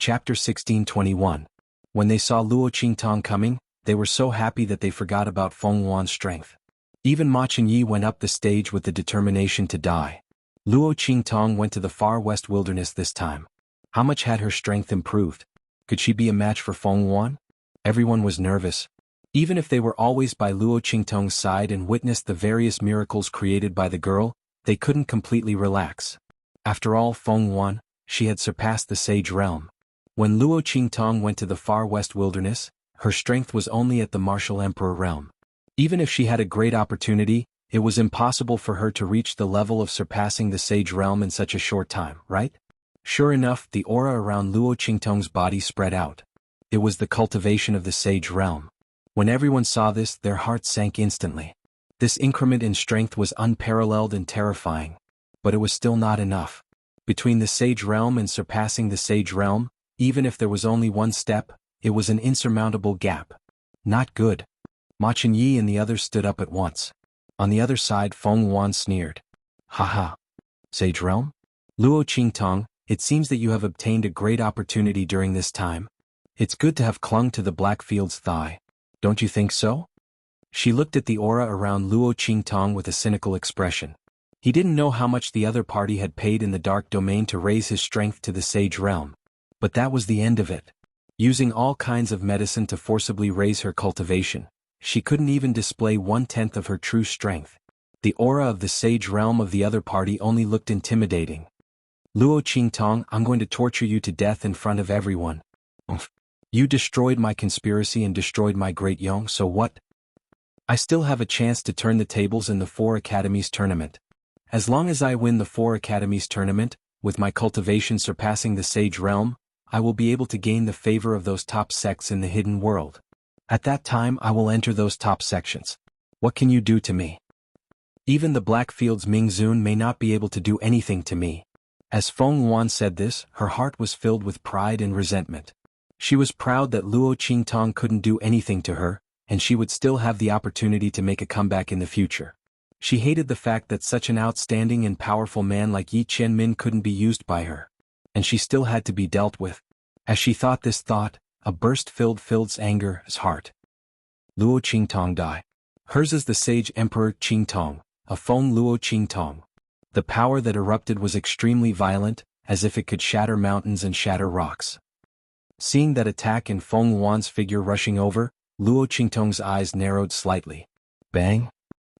Chapter 1621. When they saw Luo Qingtong coming, they were so happy that they forgot about Feng Yuan's strength. Even Ma Chenyi went up the stage with the determination to die. Luo Qingtong went to the far west wilderness this time. How much had her strength improved? Could she be a match for Feng Yuan? Everyone was nervous. Even if they were always by Luo Qingtong's side and witnessed the various miracles created by the girl, they couldn't completely relax. After all, Feng Yuan, she had surpassed the sage realm. When Luo Qingtong went to the far west wilderness, her strength was only at the martial emperor realm. Even if she had a great opportunity, it was impossible for her to reach the level of surpassing the sage realm in such a short time, right? Sure enough, the aura around Luo Qingtong's body spread out. It was the cultivation of the sage realm. When everyone saw this, their hearts sank instantly. This increment in strength was unparalleled and terrifying. But it was still not enough. Between the sage realm and surpassing the sage realm, even if there was only one step, it was an insurmountable gap. Not good. Ma Chenyi and the others stood up at once. On the other side, Feng Yuan sneered. Haha. Sage realm? Luo Qingtong, it seems that you have obtained a great opportunity during this time. It's good to have clung to the Blackfield's thigh. Don't you think so? She looked at the aura around Luo Qingtong with a cynical expression. He didn't know how much the other party had paid in the dark domain to raise his strength to the sage realm. But that was the end of it. Using all kinds of medicine to forcibly raise her cultivation, she couldn't even display 1/10 of her true strength. The aura of the sage realm of the other party only looked intimidating. Luo Qingtong, I'm going to torture you to death in front of everyone. Oof. You destroyed my conspiracy and destroyed my great Yong, so what? I still have a chance to turn the tables in the 4 Academies tournament. As long as I win the 4 Academies tournament, with my cultivation surpassing the sage realm, I will be able to gain the favor of those top sects in the hidden world. At that time I will enter those top sections. What can you do to me? Even the Blackfield's Mingzun may not be able to do anything to me. As Feng Yuan said this, her heart was filled with pride and resentment. She was proud that Luo Qingtong couldn't do anything to her, and she would still have the opportunity to make a comeback in the future. She hated the fact that such an outstanding and powerful man like Yi Qianmin couldn't be used by her. And she still had to be dealt with. As she thought this thought, a burst filled anger's heart. Luo Qingtong die. Hers is the sage emperor Qingtong, a Feng Luo Qingtong. The power that erupted was extremely violent, as if it could shatter mountains and shatter rocks. Seeing that attack and Feng Yuan's figure rushing over, Luo Qingtong's eyes narrowed slightly. Bang!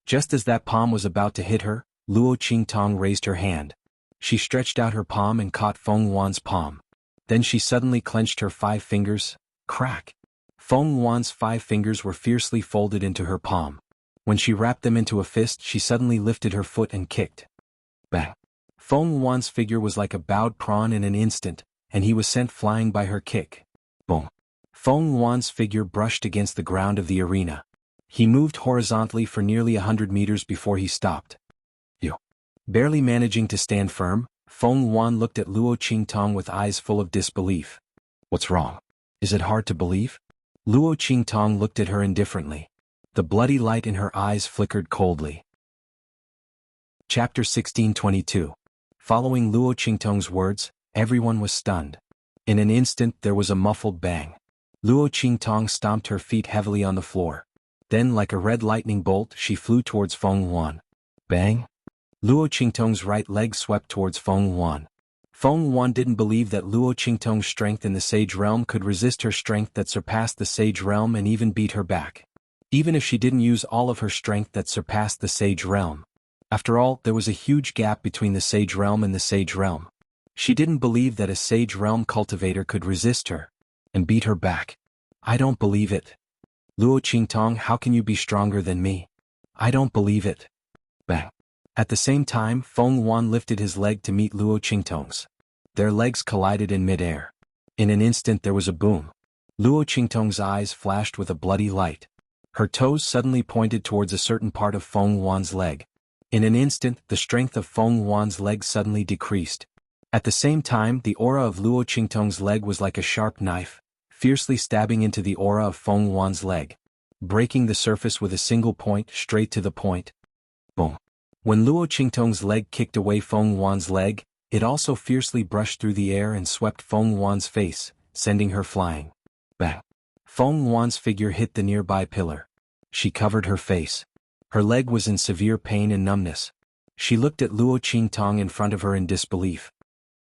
Just as that palm was about to hit her, Luo Qingtong raised her hand. She stretched out her palm and caught Feng Yuan's palm. Then she suddenly clenched her 5 fingers. Crack! Feng Yuan's 5 fingers were fiercely folded into her palm. When she wrapped them into a fist, she suddenly lifted her foot and kicked. Bang! Feng Yuan's figure was like a bowed prawn in an instant, and he was sent flying by her kick. Boom! Feng Yuan's figure brushed against the ground of the arena. He moved horizontally for nearly 100 meters before he stopped. Barely managing to stand firm, Feng Yuan looked at Luo Qingtong with eyes full of disbelief. What's wrong? Is it hard to believe? Luo Qingtong looked at her indifferently. The bloody light in her eyes flickered coldly. Chapter 1622. Following Luo Qingtong's words, everyone was stunned. In an instant there was a muffled bang. Luo Qingtong stomped her feet heavily on the floor. Then, like a red lightning bolt, she flew towards Feng Yuan. Bang! Luo Qingtong's right leg swept towards Feng Yuan. Feng Yuan didn't believe that Luo Qingtong's strength in the sage realm could resist her strength that surpassed the sage realm and even beat her back. Even if she didn't use all of her strength that surpassed the sage realm. After all, there was a huge gap between the sage realm and the sage realm. She didn't believe that a sage realm cultivator could resist her and beat her back. I don't believe it. Luo Qingtong, how can you be stronger than me? I don't believe it. Bang! At the same time, Feng Yuan lifted his leg to meet Luo Qingtong's. Their legs collided in midair. In an instant there was a boom. Luo Qingtong's eyes flashed with a bloody light. Her toes suddenly pointed towards a certain part of Feng Yuan's leg. In an instant, the strength of Feng Yuan's leg suddenly decreased. At the same time, the aura of Luo Qingtong's leg was like a sharp knife, fiercely stabbing into the aura of Feng Yuan's leg, breaking the surface with a single point, straight to the point. Boom! When Luo Qingtong's leg kicked away Feng Yuan's leg, It also fiercely brushed through the air and swept Feng Yuan's face, sending her flying. Bang! Feng Yuan's figure hit the nearby pillar. She covered her face. Her leg was in severe pain and numbness. She looked at Luo Qingtong in front of her in disbelief.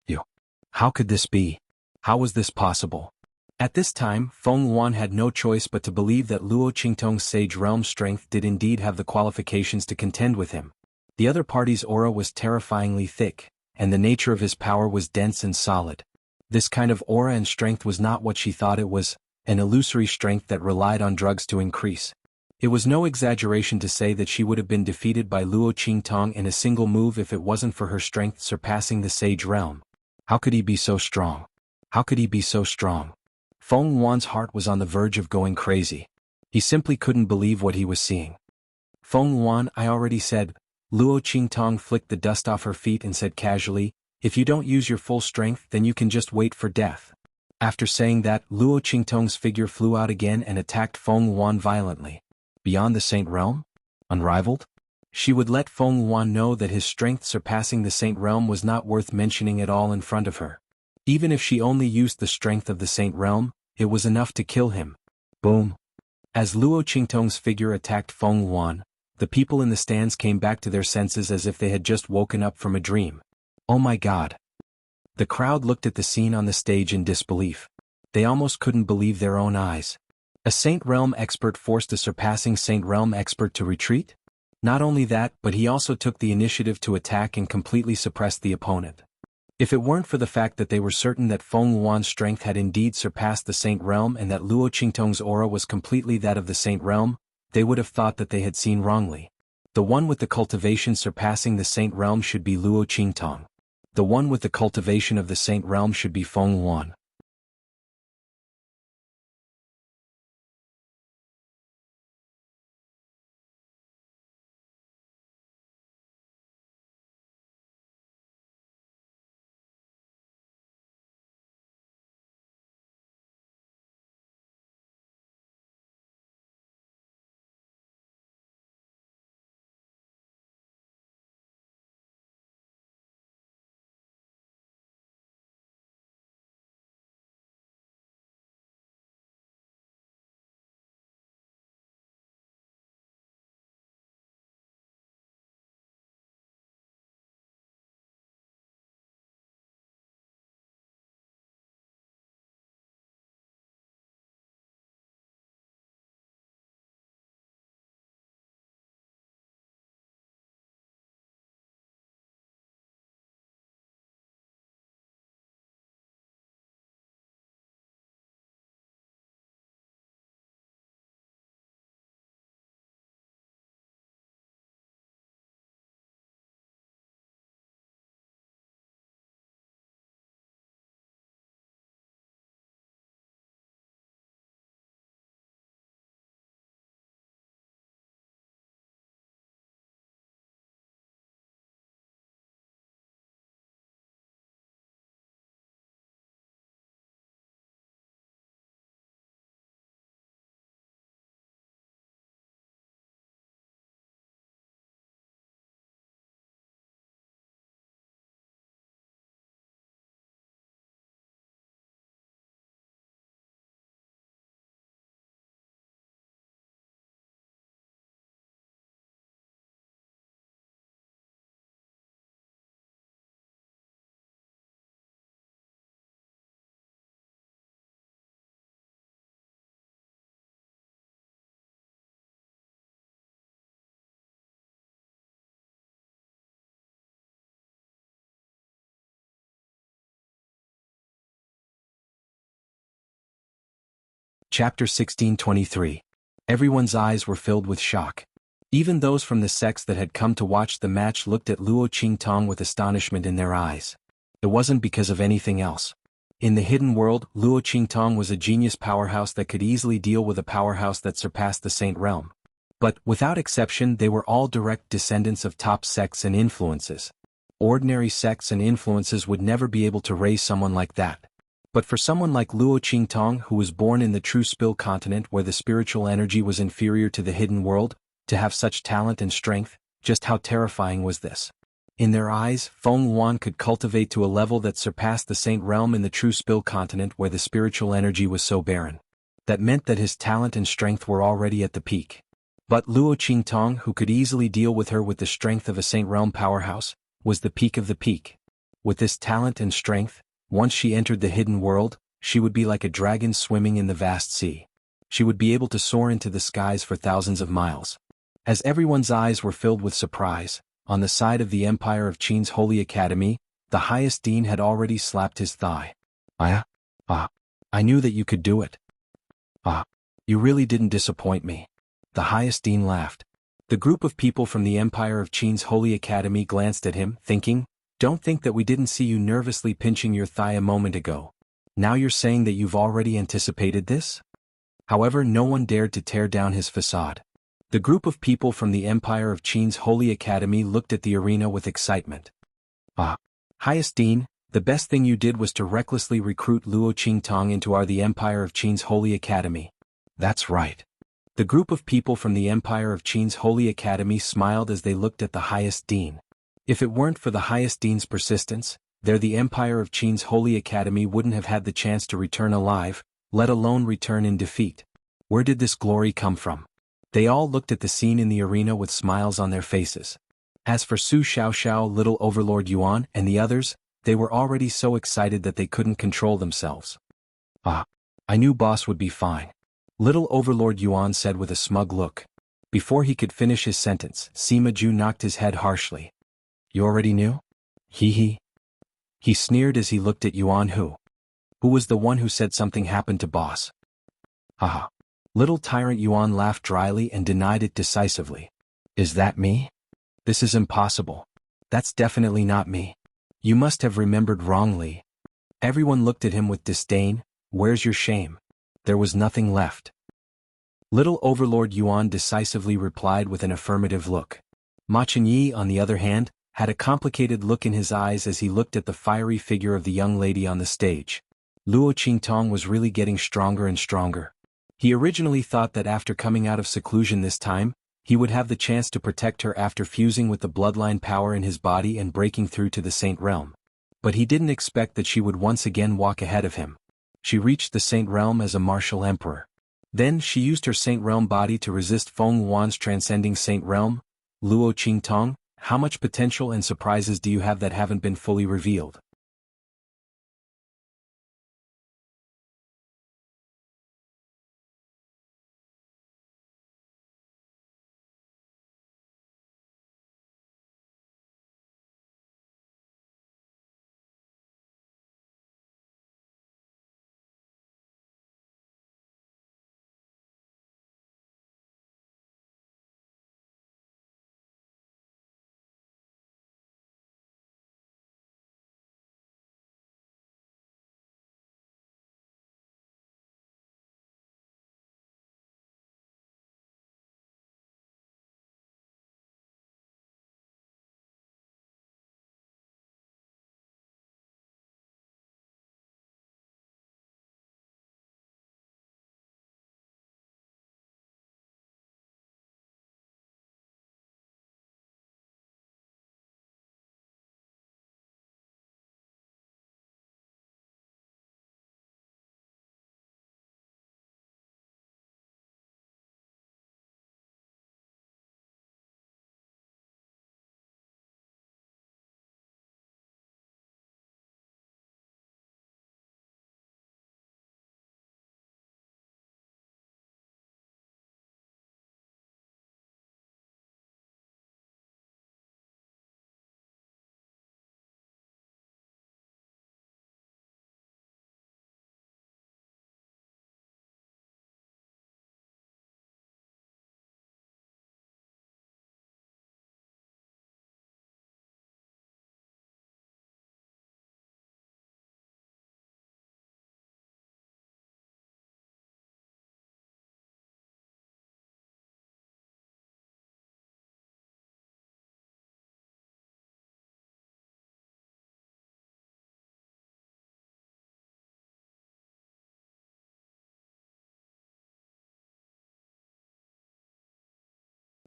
You. How could this be? How was this possible? At this time, Feng Yuan had no choice but to believe that Luo Qingtong's Sage Realm strength did indeed have the qualifications to contend with him. The other party's aura was terrifyingly thick, and the nature of his power was dense and solid. This kind of aura and strength was not what she thought it was, an illusory strength that relied on drugs to increase. It was no exaggeration to say that she would have been defeated by Luo Qingtong in a single move if it wasn't for her strength surpassing the Sage Realm. How could he be so strong? How could he be so strong? Feng Yuan's heart was on the verge of going crazy. He simply couldn't believe what he was seeing. Feng Yuan, I already said. Luo Qingtong flicked the dust off her feet and said casually, if you don't use your full strength then you can just wait for death. After saying that, Luo Qingtong's figure flew out again and attacked Feng Yuan violently. Beyond the Saint Realm? Unrivaled? She would let Feng Yuan know that his strength surpassing the Saint Realm was not worth mentioning at all in front of her. Even if she only used the strength of the Saint Realm, it was enough to kill him. Boom! As Luo Qingtong's figure attacked Feng Yuan, the people in the stands came back to their senses as if they had just woken up from a dream. Oh my God! The crowd looked at the scene on the stage in disbelief. They almost couldn't believe their own eyes. A Saint Realm expert forced a surpassing Saint Realm expert to retreat? Not only that, but he also took the initiative to attack and completely suppress the opponent. If it weren't for the fact that they were certain that Feng Yuan's strength had indeed surpassed the Saint Realm and that Luo Qingtong's aura was completely that of the Saint Realm, they would have thought that they had seen wrongly. The one with the cultivation surpassing the Saint Realm should be Luo Qingtong. The one with the cultivation of the Saint Realm should be Feng Yuan. Chapter 1623. Everyone's eyes were filled with shock. Even those from the sects that had come to watch the match looked at Luo Qingtong with astonishment in their eyes. It wasn't because of anything else. In the hidden world, Luo Qingtong was a genius powerhouse that could easily deal with a powerhouse that surpassed the Saint Realm. But, without exception, they were all direct descendants of top sects and influences. Ordinary sects and influences would never be able to raise someone like that. But for someone like Luo Qingtong, who was born in the true Spill continent where the spiritual energy was inferior to the hidden world, to have such talent and strength, just how terrifying was this? In their eyes, Feng Yuan could cultivate to a level that surpassed the Saint Realm in the true Spill continent where the spiritual energy was so barren. That meant that his talent and strength were already at the peak. But Luo Qingtong, who could easily deal with her with the strength of a Saint Realm powerhouse, was the peak of the peak. With this talent and strength, once she entered the hidden world, she would be like a dragon swimming in the vast sea. She would be able to soar into the skies for thousands of miles. As everyone's eyes were filled with surprise, on the side of the Empire of Qin's Holy Academy, the highest dean had already slapped his thigh. I knew that you could do it. You really didn't disappoint me. The highest dean laughed. The group of people from the Empire of Qin's Holy Academy glanced at him, thinking, "Don't think that we didn't see you nervously pinching your thigh a moment ago. Now you're saying that you've already anticipated this?" However, no one dared to tear down his facade. The group of people from the Empire of Qin's Holy Academy looked at the arena with excitement. Highest Dean, the best thing you did was to recklessly recruit Luo Qingtong into the Empire of Qin's Holy Academy. That's right. The group of people from the Empire of Qin's Holy Academy smiled as they looked at the highest dean. If it weren't for the highest dean's persistence, the Empire of Qin's Holy Academy wouldn't have had the chance to return alive, let alone return in defeat. Where did this glory come from? They all looked at the scene in the arena with smiles on their faces. As for Su Xiaoxiao, Little Overlord Yuan, and the others, they were already so excited that they couldn't control themselves. I knew boss would be fine. Little Overlord Yuan said with a smug look. Before he could finish his sentence, Sima Ju knocked his head harshly. You already knew? He sneered as he looked at Yuan Who was the one who said something happened to boss. Little tyrant Yuan laughed dryly and denied it decisively. Is that me? This is impossible. That's definitely not me. You must have remembered wrongly. Everyone looked at him with disdain. Where's your shame? There was nothing left. Little Overlord Yuan decisively replied with an affirmative look. Ma Chenyi, on the other hand, had a complicated look in his eyes as he looked at the fiery figure of the young lady on the stage. Luo Qingtong was really getting stronger and stronger. He originally thought that after coming out of seclusion this time, he would have the chance to protect her after fusing with the bloodline power in his body and breaking through to the Saint Realm. But he didn't expect that she would once again walk ahead of him. She reached the Saint Realm as a martial emperor. Then she used her Saint Realm body to resist Feng Yuan's transcending Saint Realm. Luo Qingtong, how much potential and surprises do you have that haven't been fully revealed?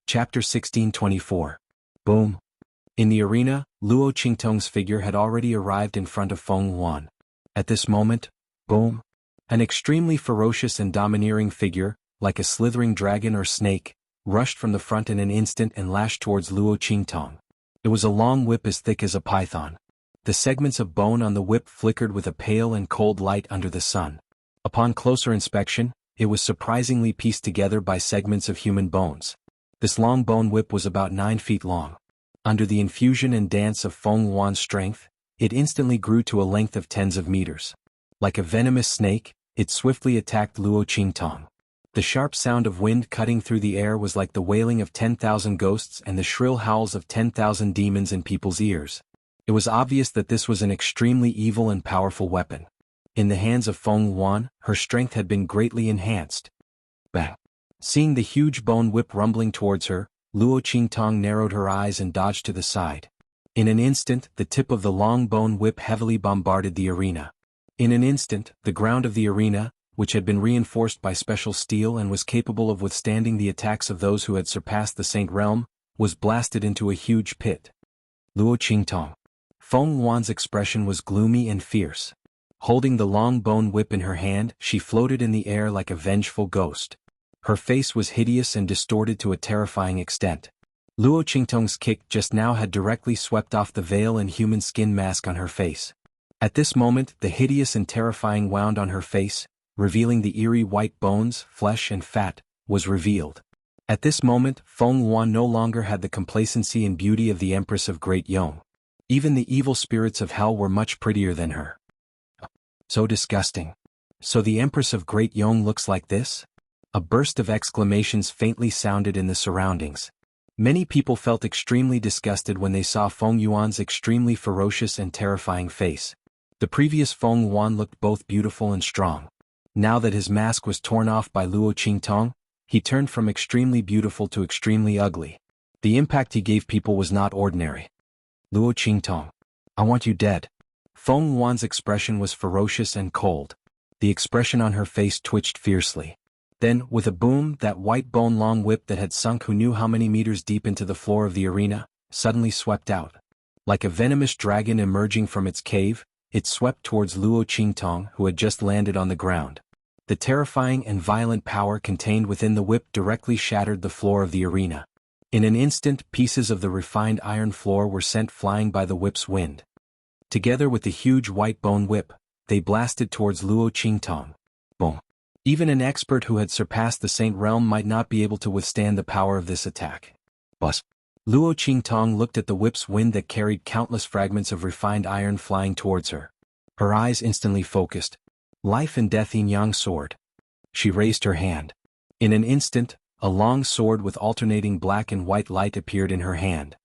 Chapter 1624. Boom. In the arena, Luo Qingtong's figure had already arrived in front of Feng Yuan. At this moment, boom! An extremely ferocious and domineering figure, like a slithering dragon or snake, rushed from the front in an instant and lashed towards Luo Qingtong. It was a long whip as thick as a python. The segments of bone on the whip flickered with a pale and cold light under the sun. Upon closer inspection, it was surprisingly pieced together by segments of human bones. This long bone whip was about 9 feet long. Under the infusion and dance of Feng Yuan's strength, it instantly grew to a length of tens of meters. Like a venomous snake, it swiftly attacked Luo Qingtong. The sharp sound of wind cutting through the air was like the wailing of 10,000 ghosts and the shrill howls of 10,000 demons in people's ears. It was obvious that this was an extremely evil and powerful weapon. In the hands of Feng Yuan, her strength had been greatly enhanced. Bang! Seeing the huge bone whip rumbling towards her, Luo Qingtong narrowed her eyes and dodged to the side. In an instant, the tip of the long bone whip heavily bombarded the arena. In an instant, the ground of the arena, which had been reinforced by special steel and was capable of withstanding the attacks of those who had surpassed the Saint Realm, was blasted into a huge pit. Luo Qingtong. Feng Yuan's expression was gloomy and fierce. Holding the long bone whip in her hand, she floated in the air like a vengeful ghost. Her face was hideous and distorted to a terrifying extent. Luo Qingtong's kick just now had directly swept off the veil and human skin mask on her face. At this moment, the hideous and terrifying wound on her face, revealing the eerie white bones, flesh and fat, was revealed. At this moment, Feng Yuan no longer had the complacency and beauty of the Empress of Great Yong. Even the evil spirits of hell were much prettier than her. So disgusting. So the Empress of Great Yong looks like this? A burst of exclamations faintly sounded in the surroundings. Many people felt extremely disgusted when they saw Feng Yuan's extremely ferocious and terrifying face. The previous Feng Yuan looked both beautiful and strong. Now that his mask was torn off by Luo Qingtong, he turned from extremely beautiful to extremely ugly. The impact he gave people was not ordinary. Luo Qingtong. I want you dead. Feng Yuan's expression was ferocious and cold. The expression on her face twitched fiercely. Then, with a boom, that white bone-long whip that had sunk who knew how many meters deep into the floor of the arena, suddenly swept out. Like a venomous dragon emerging from its cave, it swept towards Luo Qingtong, who had just landed on the ground. The terrifying and violent power contained within the whip directly shattered the floor of the arena. In an instant, pieces of the refined iron floor were sent flying by the whip's wind. Together with the huge white bone whip, they blasted towards Luo Qingtong. Boom! Even an expert who had surpassed the Saint Realm might not be able to withstand the power of this attack. Buzz! Luo Qingtong looked at the whip's wind that carried countless fragments of refined iron flying towards her. Her eyes instantly focused. Life and death yin-yang sword. She raised her hand. In an instant, a long sword with alternating black and white light appeared in her hand.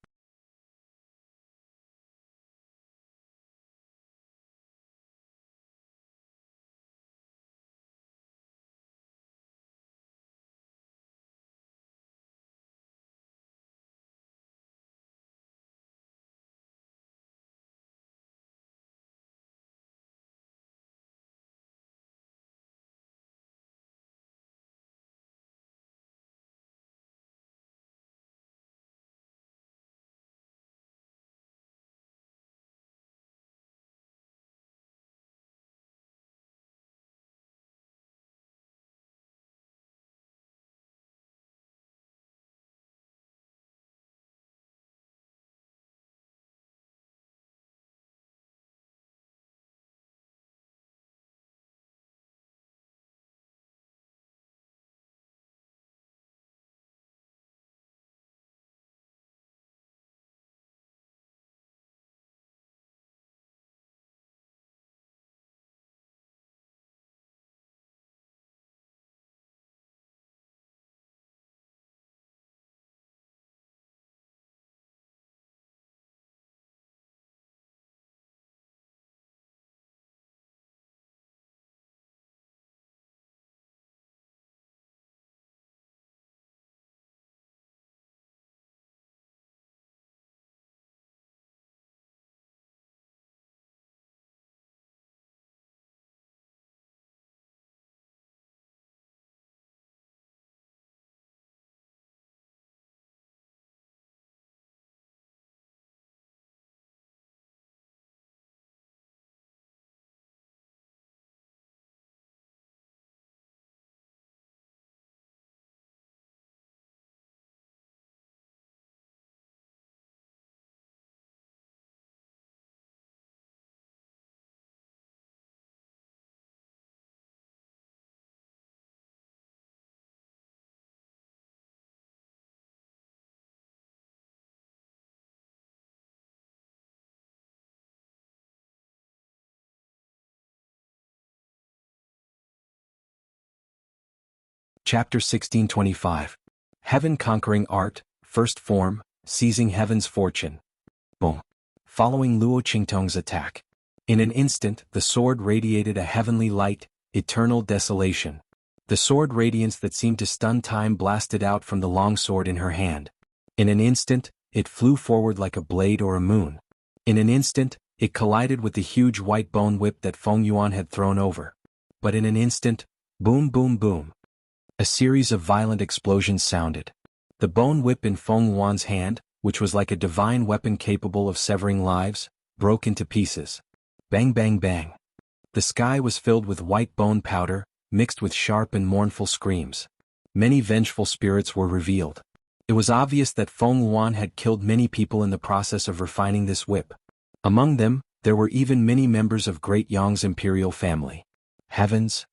Chapter 1625. Heaven Conquering Art, First Form, Seizing Heaven's Fortune. Boom. Following Luo Qingtong's attack. In an instant, the sword radiated a heavenly light, eternal desolation. The sword radiance that seemed to stun time blasted out from the long sword in her hand. In an instant, it flew forward like a blade or a moon. In an instant, it collided with the huge white bone whip that Feng Yuan had thrown over. But in an instant, boom boom boom. A series of violent explosions sounded. The bone whip in Feng Yuan's hand, which was like a divine weapon capable of severing lives, broke into pieces. Bang bang bang. The sky was filled with white bone powder, mixed with sharp and mournful screams. Many vengeful spirits were revealed. It was obvious that Feng Yuan had killed many people in the process of refining this whip. Among them, there were even many members of Great Yang's imperial family. Heavens!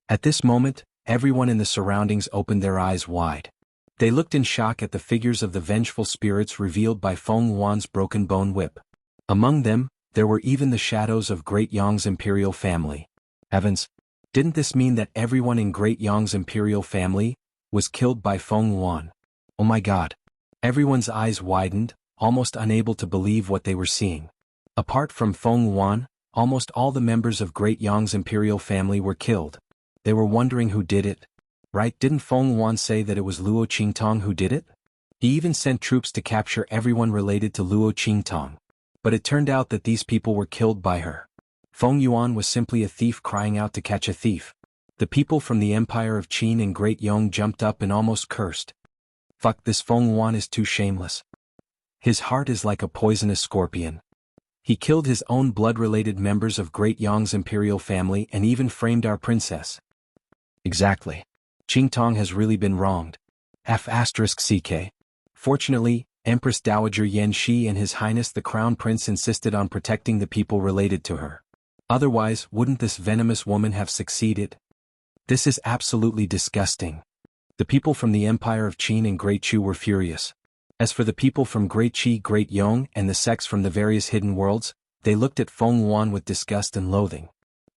At this moment, everyone in the surroundings opened their eyes wide. They looked in shock at the figures of the vengeful spirits revealed by Feng Yuan's broken bone whip. Among them, there were even the shadows of Great Yang's imperial family. Heavens! Didn't this mean that everyone in Great Yang's imperial family was killed by Feng Yuan? Oh my god! Everyone's eyes widened, almost unable to believe what they were seeing. Apart from Feng Yuan, almost all the members of Great Yang's imperial family were killed. They were wondering who did it. Right, didn't Feng Yuan say that it was Luo Qingtong who did it? He even sent troops to capture everyone related to Luo Qingtong. But it turned out that these people were killed by her. Feng Yuan was simply a thief crying out to catch a thief. The people from the Empire of Qin and Great Yong jumped up and almost cursed. Fuck, this Feng Yuan is too shameless. His heart is like a poisonous scorpion. He killed his own blood-related members of Great Yang's imperial family and even framed our princess. Exactly. Qingtong has really been wronged. F***CK. Fortunately, Empress Dowager Yan Shi and His Highness the Crown Prince insisted on protecting the people related to her. Otherwise, wouldn't this venomous woman have succeeded? This is absolutely disgusting. The people from the Empire of Qin and Great Chu were furious. As for the people from Great Qi, Great Yong, and the sects from the various hidden worlds, they looked at Feng Yuan with disgust and loathing.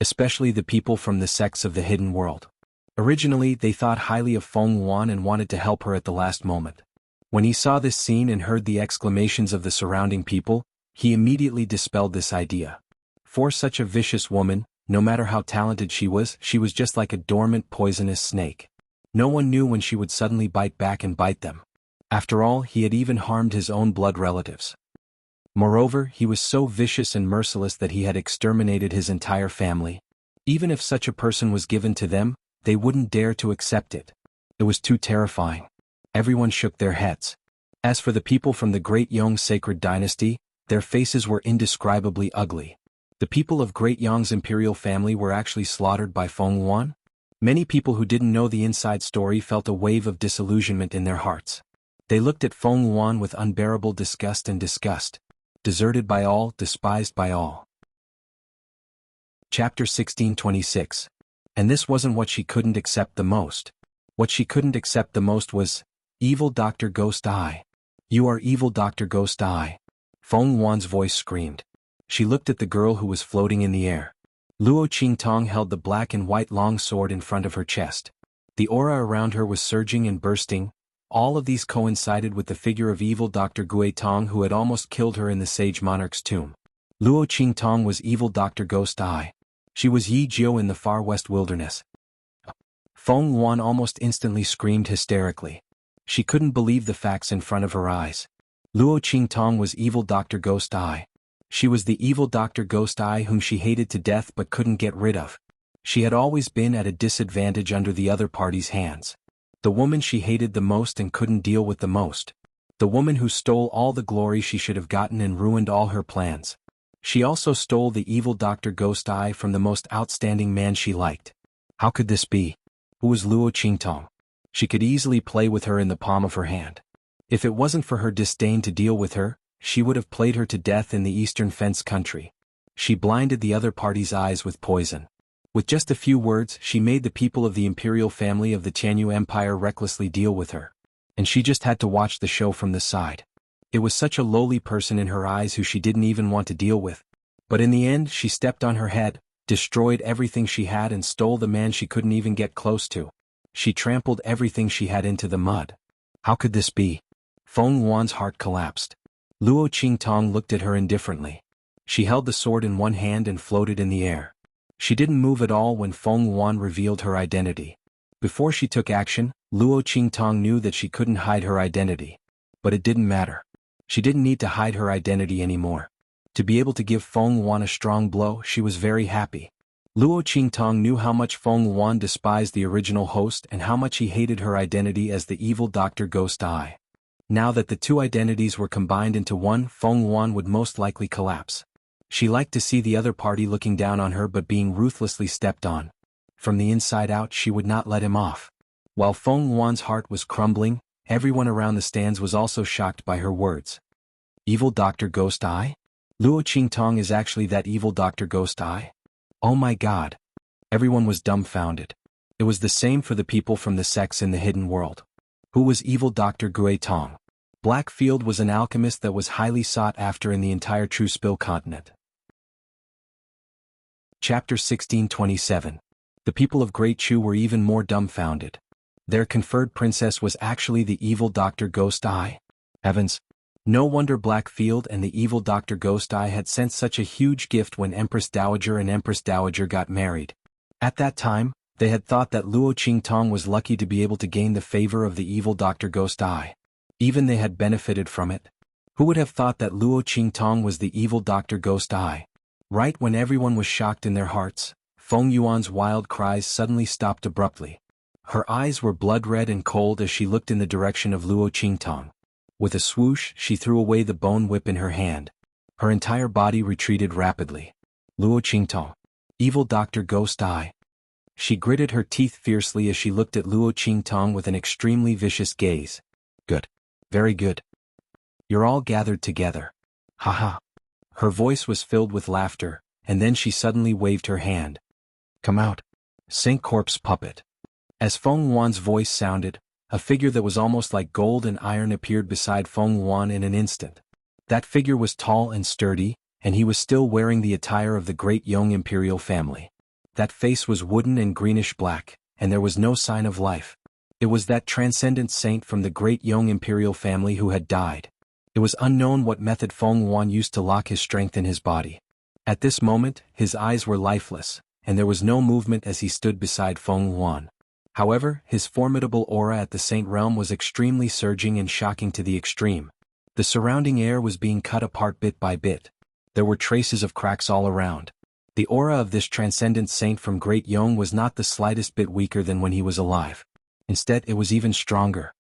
Especially the people from the sects of the hidden world. Originally, they thought highly of Feng Yuan and wanted to help her at the last moment. When he saw this scene and heard the exclamations of the surrounding people, he immediately dispelled this idea. For such a vicious woman, no matter how talented she was just like a dormant poisonous snake. No one knew when she would suddenly bite back and bite them. After all, he had even harmed his own blood relatives. Moreover, he was so vicious and merciless that he had exterminated his entire family. Even if such a person was given to them, they wouldn't dare to accept it. It was too terrifying. Everyone shook their heads. As for the people from the Great Yong sacred dynasty, their faces were indescribably ugly. The people of Great Yong's imperial family were actually slaughtered by Feng Yuan. Many people who didn't know the inside story felt a wave of disillusionment in their hearts. They looked at Feng Yuan with unbearable disgust and disgust. Deserted by all, despised by all. Chapter 1626. And this wasn't what she couldn't accept the most. What she couldn't accept the most was, evil Dr. Ghost Eye. You are evil Dr. Ghost Eye. Feng Yuan's voice screamed. She looked at the girl who was floating in the air. Luo Qingtong held the black and white long sword in front of her chest. The aura around her was surging and bursting. All of these coincided with the figure of evil Dr. Gui Tong who had almost killed her in the sage monarch's tomb. Luo Qingtong was evil Dr. Ghost Eye. She was Yi Jiu in the far west wilderness. Feng Yuan almost instantly screamed hysterically. She couldn't believe the facts in front of her eyes. Luo Qingtong was evil Dr. Ghost Eye. She was the evil Dr. Ghost Eye whom she hated to death but couldn't get rid of. She had always been at a disadvantage under the other party's hands. The woman she hated the most and couldn't deal with the most. The woman who stole all the glory she should have gotten and ruined all her plans. She also stole the evil Dr. Ghost Eye from the most outstanding man she liked. How could this be? Who was Luo Qingtong? She could easily play with her in the palm of her hand. If it wasn't for her disdain to deal with her, she would have played her to death in the Eastern Fence country. She blinded the other party's eyes with poison. With just a few words, she made the people of the imperial family of the Tianyu Empire recklessly deal with her. And she just had to watch the show from the side. It was such a lowly person in her eyes who she didn't even want to deal with. But in the end, she stepped on her head, destroyed everything she had and stole the man she couldn't even get close to. She trampled everything she had into the mud. How could this be? Feng Yuan's heart collapsed. Luo Qingtong looked at her indifferently. She held the sword in one hand and floated in the air. She didn't move at all when Feng Yuan revealed her identity. Before she took action, Luo Qingtong knew that she couldn't hide her identity. But it didn't matter. She didn't need to hide her identity anymore. To be able to give Feng Yuan a strong blow, she was very happy. Luo Qingtong knew how much Feng Yuan despised the original host and how much he hated her identity as the evil Dr. Ghost Eye. Now that the two identities were combined into one, Feng Yuan would most likely collapse. She liked to see the other party looking down on her but being ruthlessly stepped on. From the inside out, she would not let him off. While Feng Yuan's heart was crumbling, everyone around the stands was also shocked by her words. Evil Dr. Ghost Eye? Luo Qingtong is actually that evil Dr. Ghost Eye? Oh my god. Everyone was dumbfounded. It was the same for the people from the sects in the hidden world. Who was evil Dr. Gui Tong? Blackfield was an alchemist that was highly sought after in the entire True Spill continent. Chapter 1627. The people of Great Chu were even more dumbfounded. Their conferred princess was actually the evil Dr. Ghost Eye. Heavens! No wonder Blackfield and the evil Dr. Ghost Eye had sent such a huge gift when Empress Dowager and Empress Dowager got married. At that time, they had thought that Luo Qingtong was lucky to be able to gain the favor of the evil Dr. Ghost Eye. Even they had benefited from it. Who would have thought that Luo Qingtong was the evil Dr. Ghost Eye? Right when everyone was shocked in their hearts, Feng Yuan's wild cries suddenly stopped abruptly. Her eyes were blood-red and cold as she looked in the direction of Luo Qingtong. With a swoosh, she threw away the bone whip in her hand. Her entire body retreated rapidly. Luo Qingtong. Evil Dr. Ghost Eye. She gritted her teeth fiercely as she looked at Luo Qingtong with an extremely vicious gaze. Good. Very good. You're all gathered together. Haha. Her voice was filled with laughter, and then she suddenly waved her hand. Come out. Saint Corpse Puppet. As Feng Yuan's voice sounded, a figure that was almost like gold and iron appeared beside Feng Yuan in an instant. That figure was tall and sturdy, and he was still wearing the attire of the great Yong imperial family. That face was wooden and greenish-black, and there was no sign of life. It was that transcendent saint from the great Yong imperial family who had died. It was unknown what method Feng Yuan used to lock his strength in his body. At this moment, his eyes were lifeless, and there was no movement as he stood beside Feng Yuan. However, his formidable aura at the Saint Realm was extremely surging and shocking to the extreme. The surrounding air was being cut apart bit by bit. There were traces of cracks all around. The aura of this transcendent saint from Great Yong was not the slightest bit weaker than when he was alive. Instead, it was even stronger.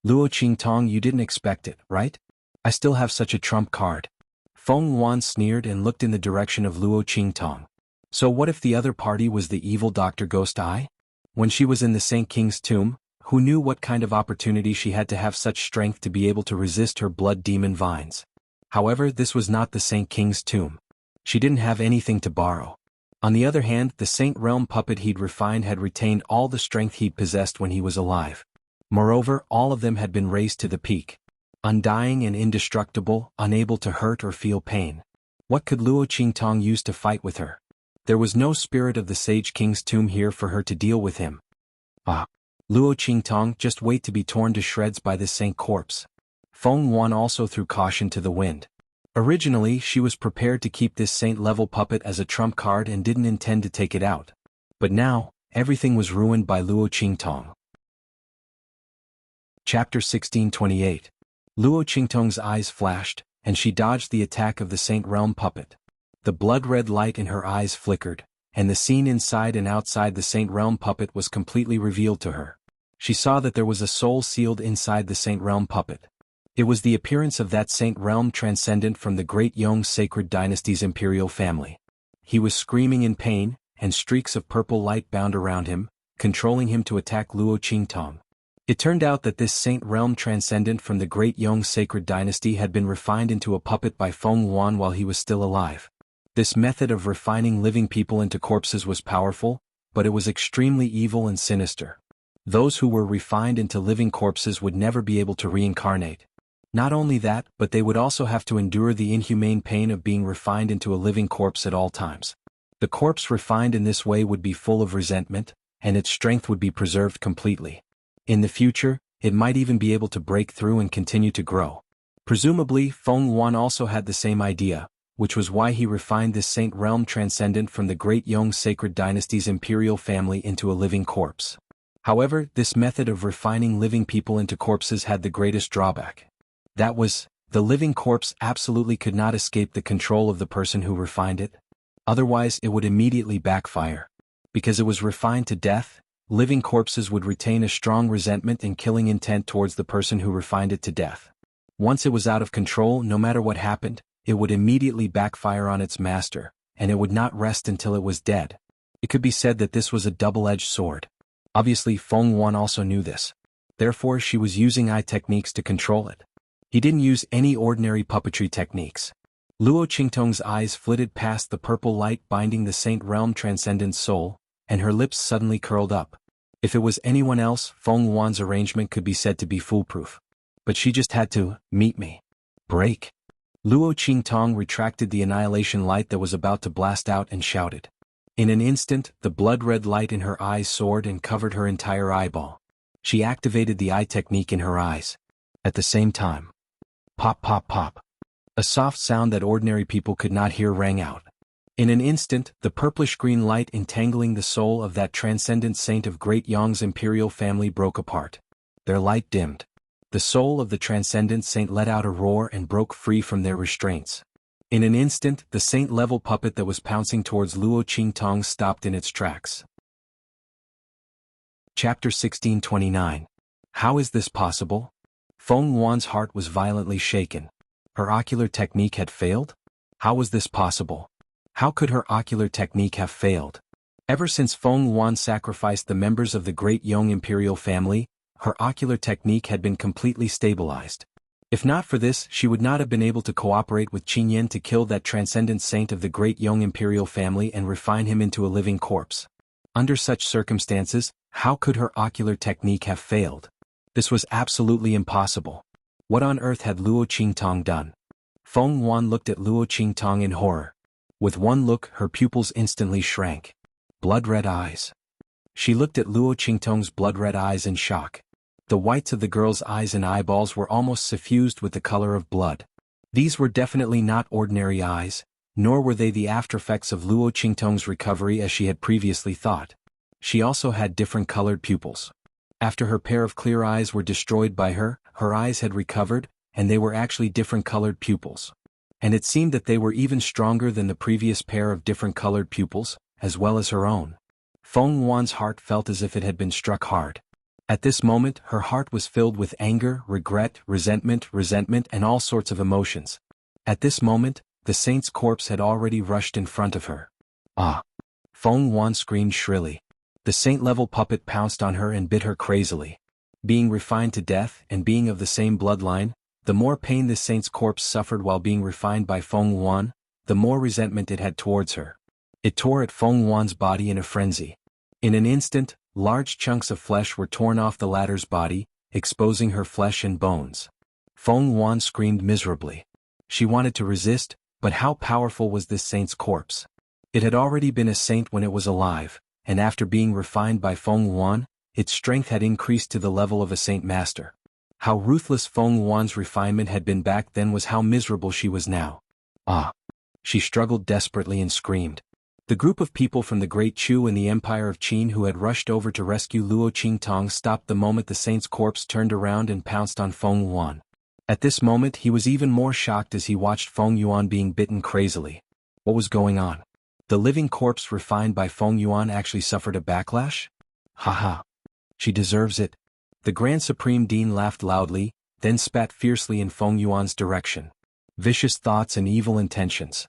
Luo Qingtong, you didn't expect it, right? I still have such a trump card. Feng Yuan sneered and looked in the direction of Luo Qingtong. So what if the other party was the evil Dr. Ghost Eye? When she was in the Saint King's tomb, who knew what kind of opportunity she had to have such strength to be able to resist her blood demon vines? However, this was not the Saint King's tomb. She didn't have anything to borrow. On the other hand, the Saint Realm puppet he'd refined had retained all the strength he'd possessed when he was alive. Moreover, all of them had been raised to the peak. Undying and indestructible, unable to hurt or feel pain. What could Luo Qingtong use to fight with her? There was no spirit of the Sage King's tomb here for her to deal with him. Ah! Luo Qingtong, just wait to be torn to shreds by this saint corpse. Feng Yuan also threw caution to the wind. Originally, she was prepared to keep this saint-level puppet as a trump card and didn't intend to take it out. But now, everything was ruined by Luo Qingtong. Chapter 1628. Luo Qingtong's eyes flashed, and she dodged the attack of the Saint Realm puppet. The blood-red light in her eyes flickered, and the scene inside and outside the Saint Realm puppet was completely revealed to her. She saw that there was a soul sealed inside the Saint Realm puppet. It was the appearance of that Saint Realm transcendent from the great Yong sacred dynasty's imperial family. He was screaming in pain, and streaks of purple light bound around him, controlling him to attack Luo Qingtong. It turned out that this Saint Realm transcendent from the great Yong sacred dynasty had been refined into a puppet by Feng Yuan while he was still alive. This method of refining living people into corpses was powerful, but it was extremely evil and sinister. Those who were refined into living corpses would never be able to reincarnate. Not only that, but they would also have to endure the inhumane pain of being refined into a living corpse at all times. The corpse refined in this way would be full of resentment, and its strength would be preserved completely. In the future, it might even be able to break through and continue to grow. Presumably, Feng Yuan also had the same idea, which was why he refined this saint realm transcendent from the great Yong sacred dynasty's imperial family into a living corpse. However, this method of refining living people into corpses had the greatest drawback. That was, the living corpse absolutely could not escape the control of the person who refined it. Otherwise, it would immediately backfire. Because it was refined to death, living corpses would retain a strong resentment and killing intent towards the person who refined it to death. Once it was out of control, no matter what happened, it would immediately backfire on its master, and it would not rest until it was dead. It could be said that this was a double-edged sword. Obviously, Feng Yuan also knew this. Therefore, she was using eye techniques to control it. He didn't use any ordinary puppetry techniques. Luo Qingtong's eyes flitted past the purple light binding the Saint Realm Transcendent soul, and her lips suddenly curled up. If it was anyone else, Feng Yuan's arrangement could be said to be foolproof. But she just had to, meet me. Break. Luo Qingtong retracted the annihilation light that was about to blast out and shouted. In an instant, the blood-red light in her eyes soared and covered her entire eyeball. She activated the eye technique in her eyes. At the same time, pop pop pop. A soft sound that ordinary people could not hear rang out. In an instant, the purplish-green light entangling the soul of that transcendent saint of Great Yong's imperial family broke apart. Their light dimmed. The soul of the transcendent saint let out a roar and broke free from their restraints. In an instant, the saint-level puppet that was pouncing towards Luo Qingtong stopped in its tracks. Chapter 1629. How is this possible? Feng Yuan's heart was violently shaken. Her ocular technique had failed? How was this possible? How could her ocular technique have failed? Ever since Feng Yuan sacrificed the members of the Great Yong imperial family, her ocular technique had been completely stabilized. If not for this, she would not have been able to cooperate with Qin Yan to kill that transcendent saint of the Great Yong imperial family and refine him into a living corpse. Under such circumstances, how could her ocular technique have failed? This was absolutely impossible. What on earth had Luo Qingtong done? Feng Yuan looked at Luo Qingtong in horror. With one look, her pupils instantly shrank. Blood-red eyes. She looked at Luo Qingtong's blood-red eyes in shock. The whites of the girl's eyes and eyeballs were almost suffused with the color of blood. These were definitely not ordinary eyes, nor were they the aftereffects of Luo Qingtong's recovery as she had previously thought. She also had different colored pupils. After her pair of clear eyes were destroyed by her, her eyes had recovered, and they were actually different colored pupils. And it seemed that they were even stronger than the previous pair of different colored pupils, as well as her own. Feng Yuan's heart felt as if it had been struck hard. At this moment, her heart was filled with anger, regret, resentment, and all sorts of emotions. At this moment, the saint's corpse had already rushed in front of her. Ah! Feng Yuan screamed shrilly. The saint-level puppet pounced on her and bit her crazily. Being refined to death and being of the same bloodline, the more pain this saint's corpse suffered while being refined by Feng Yuan, the more resentment it had towards her. It tore at Feng Yuan's body in a frenzy. In an instant, large chunks of flesh were torn off the latter's body, exposing her flesh and bones. Feng Yuan screamed miserably. She wanted to resist, but how powerful was this saint's corpse? It had already been a saint when it was alive, and after being refined by Feng Yuan, its strength had increased to the level of a saint master. How ruthless Feng Yuan's refinement had been back then was how miserable she was now. Ah! She struggled desperately and screamed. The group of people from the Great Chu and the Empire of Qin who had rushed over to rescue Luo Qingtong stopped the moment the saint's corpse turned around and pounced on Feng Yuan. At this moment he was even more shocked as he watched Feng Yuan being bitten crazily. What was going on? The living corpse refined by Feng Yuan actually suffered a backlash? Haha. She deserves it. The Grand Supreme Dean laughed loudly, then spat fiercely in Feng Yuan's direction. Vicious thoughts and evil intentions.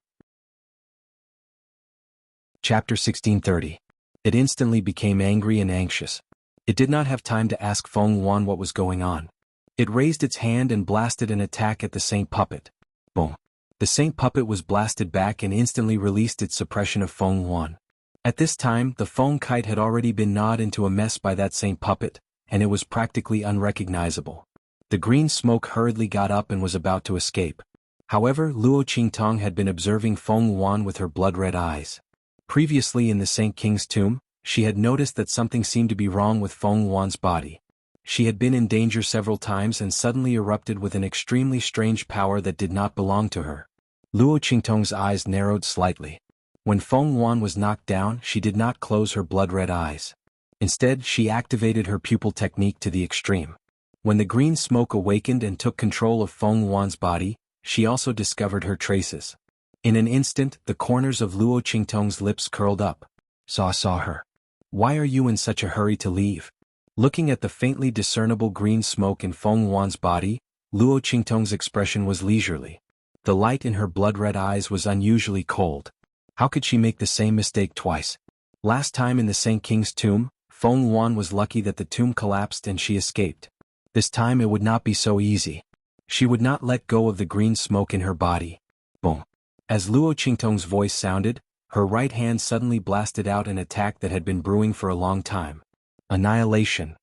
Chapter 1630. It instantly became angry and anxious. It did not have time to ask Feng Yuan what was going on. It raised its hand and blasted an attack at the saint puppet. Boom. The saint puppet was blasted back and instantly released its suppression of Feng Yuan. At this time, the Feng kite had already been gnawed into a mess by that saint puppet, and it was practically unrecognizable. The green smoke hurriedly got up and was about to escape. However, Luo Qingtong had been observing Feng Yuan with her blood-red eyes. Previously in the Saint King's tomb, She had noticed that something seemed to be wrong with Feng Yuan's body. She had been in danger several times and suddenly erupted with an extremely strange power that did not belong to her. Luo Qingtong's eyes narrowed slightly. When Feng Yuan was knocked down, she did not close her blood-red eyes. Instead, she activated her pupil technique to the extreme. When the green smoke awakened and took control of Feng Yuan's body, she also discovered her traces. In an instant, the corners of Luo Qingtong's lips curled up. Saw her. Why are you in such a hurry to leave? Looking at the faintly discernible green smoke in Feng Yuan's body, Luo Qingtong's expression was leisurely. The light in her blood-red eyes was unusually cold. How could she make the same mistake twice? Last time in the Saint King's tomb, Feng Yuan was lucky that the tomb collapsed and she escaped. This time it would not be so easy. She would not let go of the green smoke in her body. Boom. As Luo Qingtong's voice sounded, her right hand suddenly blasted out an attack that had been brewing for a long time. Annihilation.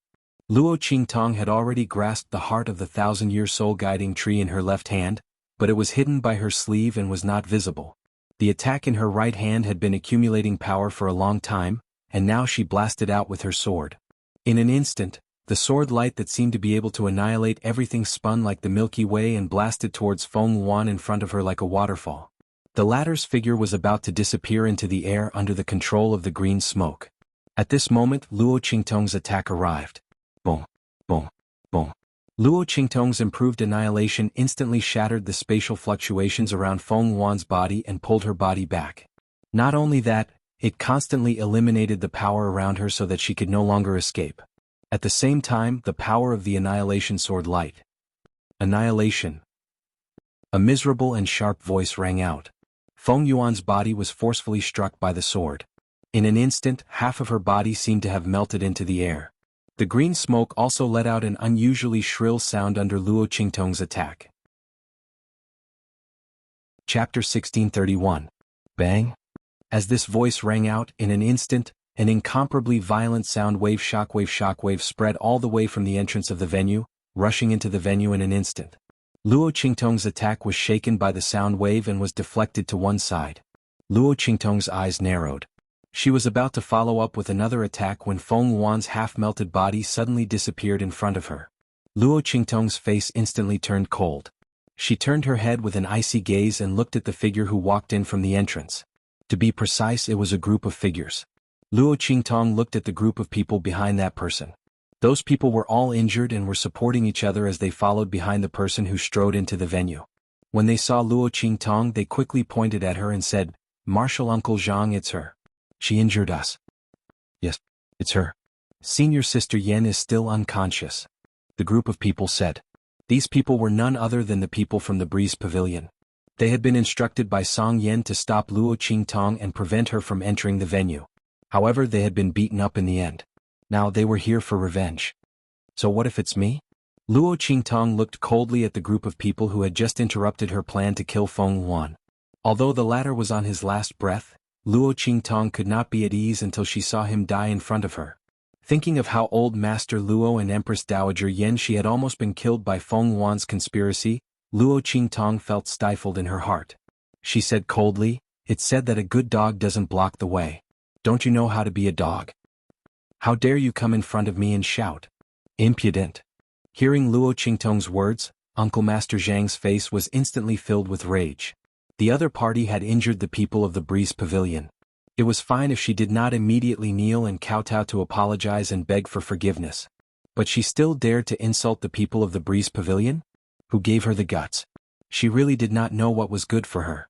Luo Qingtong had already grasped the heart of the 1,000-year soul-guiding tree in her left hand, but it was hidden by her sleeve and was not visible. The attack in her right hand had been accumulating power for a long time, and now she blasted out with her sword. In an instant, the sword light that seemed to be able to annihilate everything spun like the Milky Way and blasted towards Feng Yuan in front of her like a waterfall. The latter's figure was about to disappear into the air under the control of the green smoke. At this moment, Luo Qingtong's attack arrived. Boom, boom, boom. Luo Qingtong's improved annihilation instantly shattered the spatial fluctuations around Feng Yuan's body and pulled her body back. Not only that, it constantly eliminated the power around her so that she could no longer escape. At the same time, the power of the annihilation sword light. Annihilation. A miserable and sharp voice rang out. Feng Yuan's body was forcefully struck by the sword. In an instant, half of her body seemed to have melted into the air. The green smoke also let out an unusually shrill sound under Luo Qingtong's attack. Chapter 1631. Bang! As this voice rang out, in an instant, an incomparably violent sound wave shockwave spread all the way from the entrance of the venue, rushing into the venue in an instant. Luo Qingtong's attack was shaken by the sound wave and was deflected to one side. Luo Qingtong's eyes narrowed. She was about to follow up with another attack when Feng Yuan's half-melted body suddenly disappeared in front of her. Luo Qingtong's face instantly turned cold. She turned her head with an icy gaze and looked at the figure who walked in from the entrance. To be precise, it was a group of figures. Luo Qingtong looked at the group of people behind that person. Those people were all injured and were supporting each other as they followed behind the person who strode into the venue. When they saw Luo Qingtong, they quickly pointed at her and said, "Marshal Uncle Zhang, it's her. She injured us." "Yes, it's her. Senior Sister Yan is still unconscious," the group of people said. These people were none other than the people from the Breeze Pavilion. They had been instructed by Song Yan to stop Luo Qingtong and prevent her from entering the venue. However, they had been beaten up in the end. Now they were here for revenge. So what if it's me? Luo Qingtong looked coldly at the group of people who had just interrupted her plan to kill Feng Yuan. Although the latter was on his last breath, Luo Qingtong could not be at ease until she saw him die in front of her. Thinking of how old Master Luo and Empress Dowager Yan she had almost been killed by Feng Yuan's conspiracy, Luo Qingtong felt stifled in her heart. She said coldly, "It's said that a good dog doesn't block the way. Don't you know how to be a dog? How dare you come in front of me and shout? Impudent." Hearing Luo Qingtong's words, Uncle Master Zhang's face was instantly filled with rage. The other party had injured the people of the Breeze Pavilion. It was fine if she did not immediately kneel and kowtow to apologize and beg for forgiveness. But she still dared to insult the people of the Breeze Pavilion? Who gave her the guts? She really did not know what was good for her.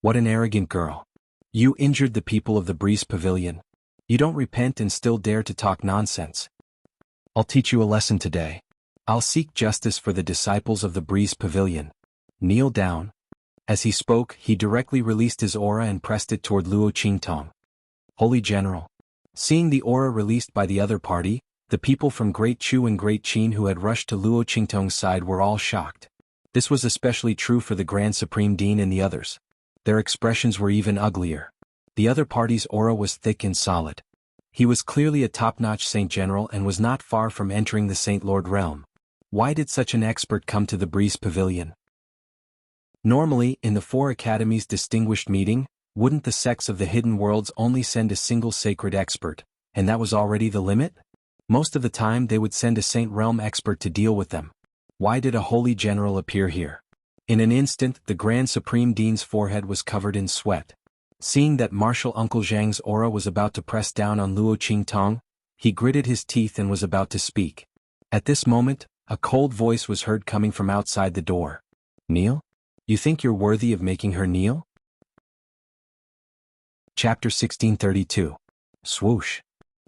What an arrogant girl. You injured the people of the Breeze Pavilion. You don't repent and still dare to talk nonsense. I'll teach you a lesson today. I'll seek justice for the disciples of the Breeze Pavilion. Kneel down. As he spoke, he directly released his aura and pressed it toward Luo Qingtong. Holy General. Seeing the aura released by the other party, the people from Great Chu and Great Qin who had rushed to Luo Qingtong's side were all shocked. This was especially true for the Grand Supreme Dean and the others. Their expressions were even uglier. The other party's aura was thick and solid. He was clearly a top-notch Saint General and was not far from entering the Saint Lord realm. Why did such an expert come to the Breeze Pavilion? Normally, in the Four Academies' distinguished meeting, wouldn't the sects of the Hidden Worlds only send a single sacred expert, and that was already the limit? Most of the time they would send a Saint Realm expert to deal with them. Why did a holy general appear here? In an instant, the Grand Supreme Dean's forehead was covered in sweat. Seeing that Martial Uncle Zhang's aura was about to press down on Luo Qingtong, he gritted his teeth and was about to speak. At this moment, a cold voice was heard coming from outside the door. Kneel? You think you're worthy of making her kneel? Chapter 1632. Swoosh.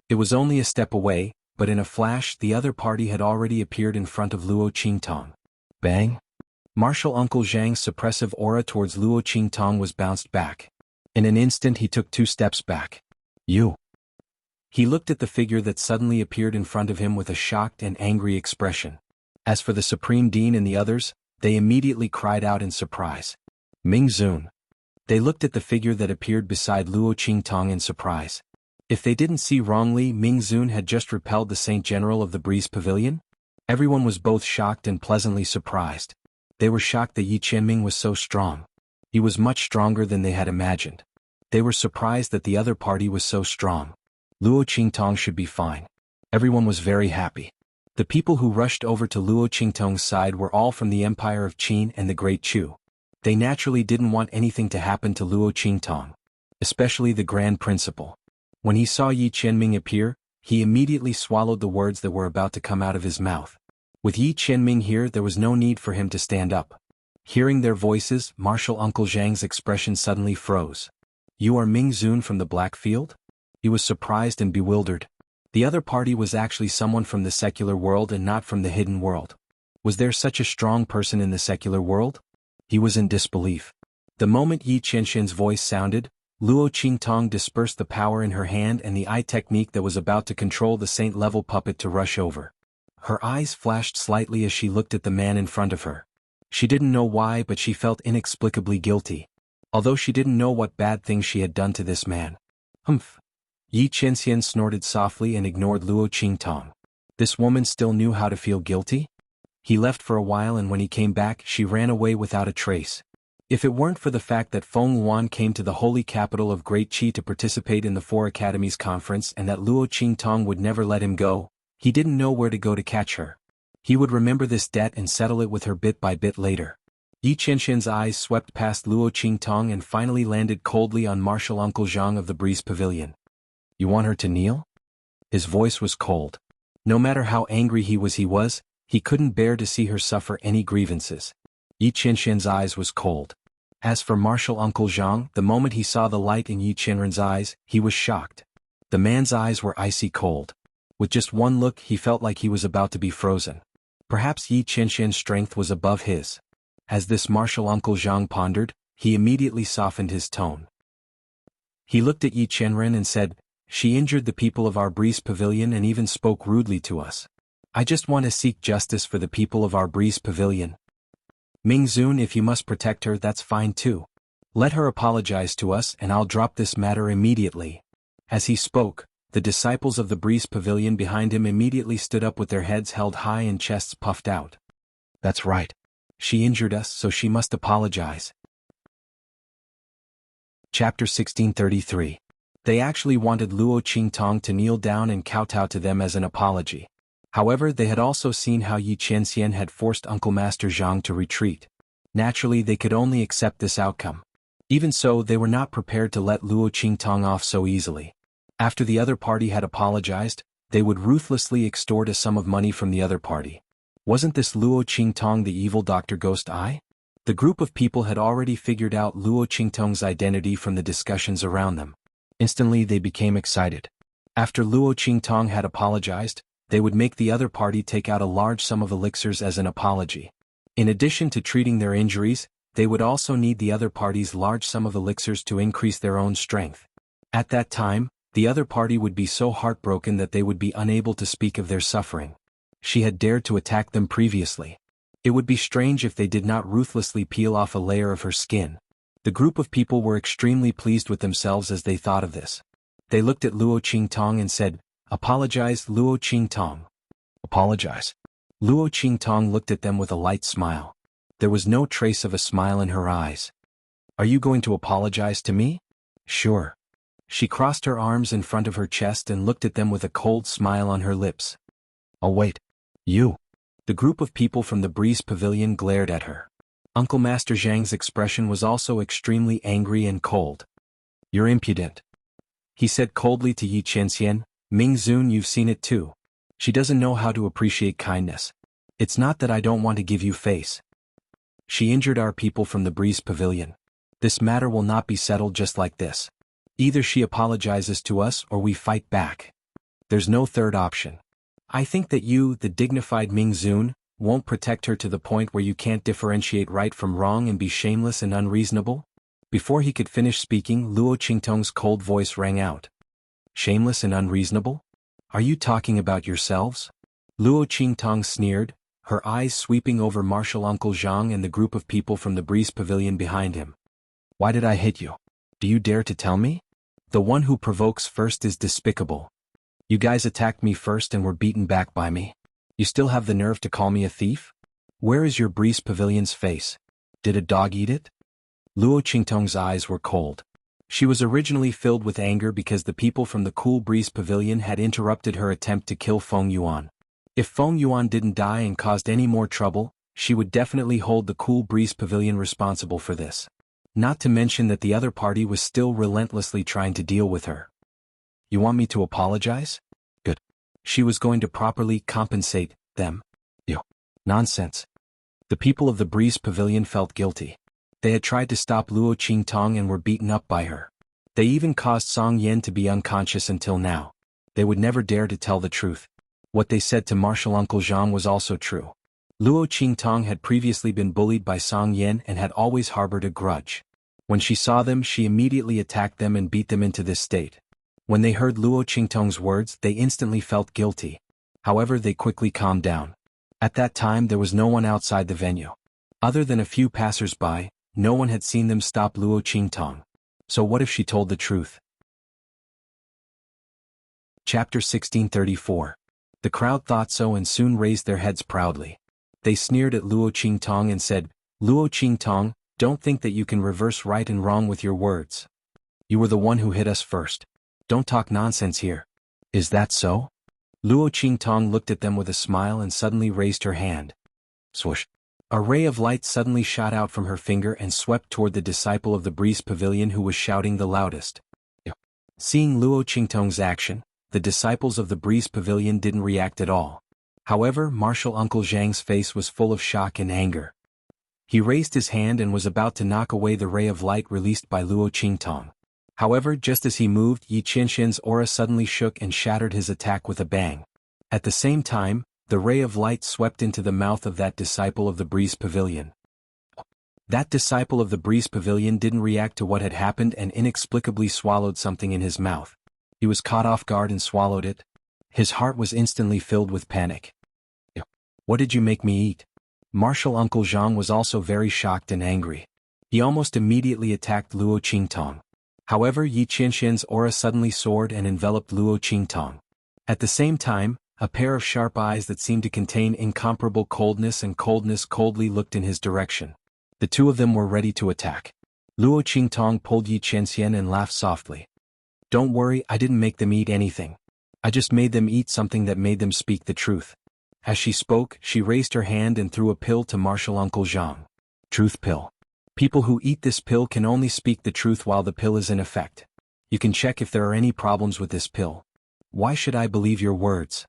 It was only a step away, but in a flash the other party had already appeared in front of Luo Qingtong. Bang! Martial Uncle Zhang's suppressive aura towards Luo Qingtong was bounced back. In an instant he took 2 steps back. You! He looked at the figure that suddenly appeared in front of him with a shocked and angry expression. As for the Supreme Dean and the others, they immediately cried out in surprise. Ming Zun! They looked at the figure that appeared beside Luo Qingtong in surprise. If they didn't see wrongly, Ming Zun had just repelled the Saint General of the Breeze Pavilion? Everyone was both shocked and pleasantly surprised. They were shocked that Yi Qianming was so strong. He was much stronger than they had imagined. They were surprised that the other party was so strong. Luo Qingtong should be fine. Everyone was very happy. The people who rushed over to Luo Qingtong's side were all from the Empire of Qin and the Great Chu. They naturally didn't want anything to happen to Luo Qingtong, especially the Grand Principal. When he saw Yi Qianming appear, he immediately swallowed the words that were about to come out of his mouth. With Yi Qianming here, there was no need for him to stand up. Hearing their voices, Martial Uncle Zhang's expression suddenly froze. You are Ming Zun from the Black Field? He was surprised and bewildered. The other party was actually someone from the secular world and not from the hidden world. Was there such a strong person in the secular world? He was in disbelief. The moment Yi Qianxin's voice sounded, Luo Qingtong dispersed the power in her hand and the eye technique that was about to control the saint-level puppet to rush over. Her eyes flashed slightly as she looked at the man in front of her. She didn't know why, but she felt inexplicably guilty. Although she didn't know what bad things she had done to this man. Humph. Yi Qianxian snorted softly and ignored Luo Qingtong. This woman still knew how to feel guilty? He left for a while, and when he came back she ran away without a trace. If it weren't for the fact that Feng Yuan came to the holy capital of Great Qi to participate in the 4 Academies conference and that Luo Qingtong would never let him go, he didn't know where to go to catch her. He would remember this debt and settle it with her bit by bit later. Yi Qianxin's eyes swept past Luo Qingtong and finally landed coldly on Martial Uncle Zhang of the Breeze Pavilion. You want her to kneel? His voice was cold. No matter how angry he was, he couldn't bear to see her suffer any grievances. Yi Qianxin's eyes was cold. As for Martial Uncle Zhang, the moment he saw the light in Yi Qianren's eyes, he was shocked. The man's eyes were icy cold. With just one look he felt like he was about to be frozen. Perhaps Yi Qianxin's strength was above his. As this Martial Uncle Zhang pondered, he immediately softened his tone. He looked at Yi Qianren and said, She injured the people of our Breeze Pavilion and even spoke rudely to us. I just want to seek justice for the people of our Breeze Pavilion. Ming Zun, if you must protect her, that's fine too. Let her apologize to us and I'll drop this matter immediately. As he spoke, the disciples of the Breeze Pavilion behind him immediately stood up with their heads held high and chests puffed out. That's right. She injured us, so she must apologize. Chapter 1633. They actually wanted Luo Qingtong to kneel down and kowtow to them as an apology. However, they had also seen how Yi Qianxian had forced Uncle Master Zhang to retreat. Naturally, they could only accept this outcome. Even so, they were not prepared to let Luo Qingtong off so easily. After the other party had apologized, they would ruthlessly extort a sum of money from the other party. Wasn't this Luo Qingtong the evil Dr. Ghost Eye? The group of people had already figured out Luo Qingtong's identity from the discussions around them. Instantly they became excited. After Luo Qingtong had apologized, they would make the other party take out a large sum of elixirs as an apology. In addition to treating their injuries, they would also need the other party's large sum of elixirs to increase their own strength. At that time, the other party would be so heartbroken that they would be unable to speak of their suffering. She had dared to attack them previously. It would be strange if they did not ruthlessly peel off a layer of her skin. The group of people were extremely pleased with themselves as they thought of this. They looked at Luo Qingtong and said, Apologize, Luo Qingtong. Apologize. Luo Qingtong looked at them with a light smile. There was no trace of a smile in her eyes. Are you going to apologize to me? Sure. She crossed her arms in front of her chest and looked at them with a cold smile on her lips. "Oh wait. You." The group of people from the Breeze Pavilion glared at her. Uncle Master Zhang's expression was also extremely angry and cold. "You're impudent," he said coldly to Yi Qianxian. "Ming Zun, you've seen it too. She doesn't know how to appreciate kindness. It's not that I don't want to give you face. She injured our people from the Breeze Pavilion. This matter will not be settled just like this. Either she apologizes to us or we fight back. There's no third option. I think that you, the dignified Ming Zun, won't protect her to the point where you can't differentiate right from wrong and be shameless and unreasonable?" Before he could finish speaking, Luo Qingtong's cold voice rang out. "Shameless and unreasonable? Are you talking about yourselves?" Luo Qingtong sneered, her eyes sweeping over Martial Uncle Zhang and the group of people from the Breeze Pavilion behind him. "Why did I hit you? Do you dare to tell me? The one who provokes first is despicable. You guys attacked me first and were beaten back by me. You still have the nerve to call me a thief? Where is your Breeze Pavilion's face? Did a dog eat it?" Luo Qingtong's eyes were cold. She was originally filled with anger because the people from the Cool Breeze Pavilion had interrupted her attempt to kill Feng Yuan. If Feng Yuan didn't die and caused any more trouble, she would definitely hold the Cool Breeze Pavilion responsible for this. Not to mention that the other party was still relentlessly trying to deal with her. "You want me to apologize? Good." She was going to properly compensate them. "You." Nonsense. The people of the Breeze Pavilion felt guilty. They had tried to stop Luo Qingtong and were beaten up by her. They even caused Song Yan to be unconscious until now. They would never dare to tell the truth. What they said to Martial Uncle Zhang was also true. Luo Qingtong had previously been bullied by Song Yan and had always harbored a grudge. When she saw them, she immediately attacked them and beat them into this state. When they heard Luo Qingtong's words, they instantly felt guilty. However, they quickly calmed down. At that time, there was no one outside the venue. Other than a few passers-by, no one had seen them stop Luo Qingtong. So what if she told the truth? Chapter 1634. The crowd thought so and soon raised their heads proudly. They sneered at Luo Qingtong and said, "Luo Qingtong, don't think that you can reverse right and wrong with your words. You were the one who hit us first. Don't talk nonsense here." "Is that so?" Luo Qingtong looked at them with a smile and suddenly raised her hand. Swoosh. A ray of light suddenly shot out from her finger and swept toward the disciple of the Breeze Pavilion who was shouting the loudest. Seeing Luo Qingtong's action, the disciples of the Breeze Pavilion didn't react at all. However, Martial Uncle Zhang's face was full of shock and anger. He raised his hand and was about to knock away the ray of light released by Luo Qingtong. However, just as he moved, Yi Qianxian's aura suddenly shook and shattered his attack with a bang. At the same time, the ray of light swept into the mouth of that disciple of the Breeze Pavilion. That disciple of the Breeze Pavilion didn't react to what had happened and inexplicably swallowed something in his mouth. He was caught off guard and swallowed it. His heart was instantly filled with panic. "What did you make me eat?" Martial Uncle Zhang was also very shocked and angry. He almost immediately attacked Luo Qingtong. However, Yi Qianxian's aura suddenly soared and enveloped Luo Qingtong. At the same time, a pair of sharp eyes that seemed to contain incomparable coldness and coldness coldly looked in his direction. The two of them were ready to attack. Luo Qingtong pulled Yi Qianxian and laughed softly. "Don't worry, I didn't make them eat anything. I just made them eat something that made them speak the truth." As she spoke, she raised her hand and threw a pill to Martial Uncle Zhang. "Truth pill. People who eat this pill can only speak the truth while the pill is in effect. You can check if there are any problems with this pill. Why should I believe your words?"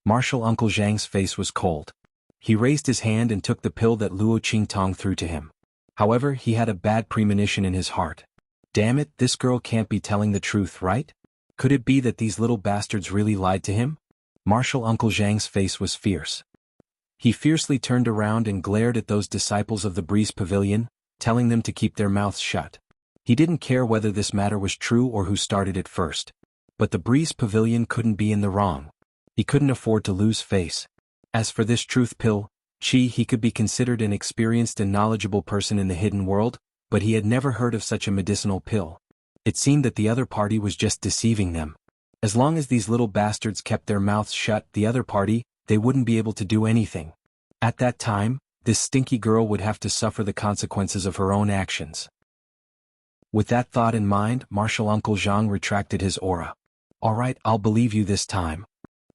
Martial Uncle Zhang's face was cold. He raised his hand and took the pill that Luo Qingtong threw to him. However, he had a bad premonition in his heart. Damn it, this girl can't be telling the truth, right? Could it be that these little bastards really lied to him? Martial Uncle Zhang's face was fierce. He fiercely turned around and glared at those disciples of the Breeze Pavilion, telling them to keep their mouths shut. He didn't care whether this matter was true or who started it first. But the Breeze Pavilion couldn't be in the wrong. He couldn't afford to lose face. As for this truth pill, he could be considered an experienced and knowledgeable person in the hidden world, but he had never heard of such a medicinal pill. It seemed that the other party was just deceiving them. As long as these little bastards kept their mouths shut, the other party, they wouldn't be able to do anything. At that time, this stinky girl would have to suffer the consequences of her own actions. With that thought in mind, Martial Uncle Zhang retracted his aura. "All right, I'll believe you this time."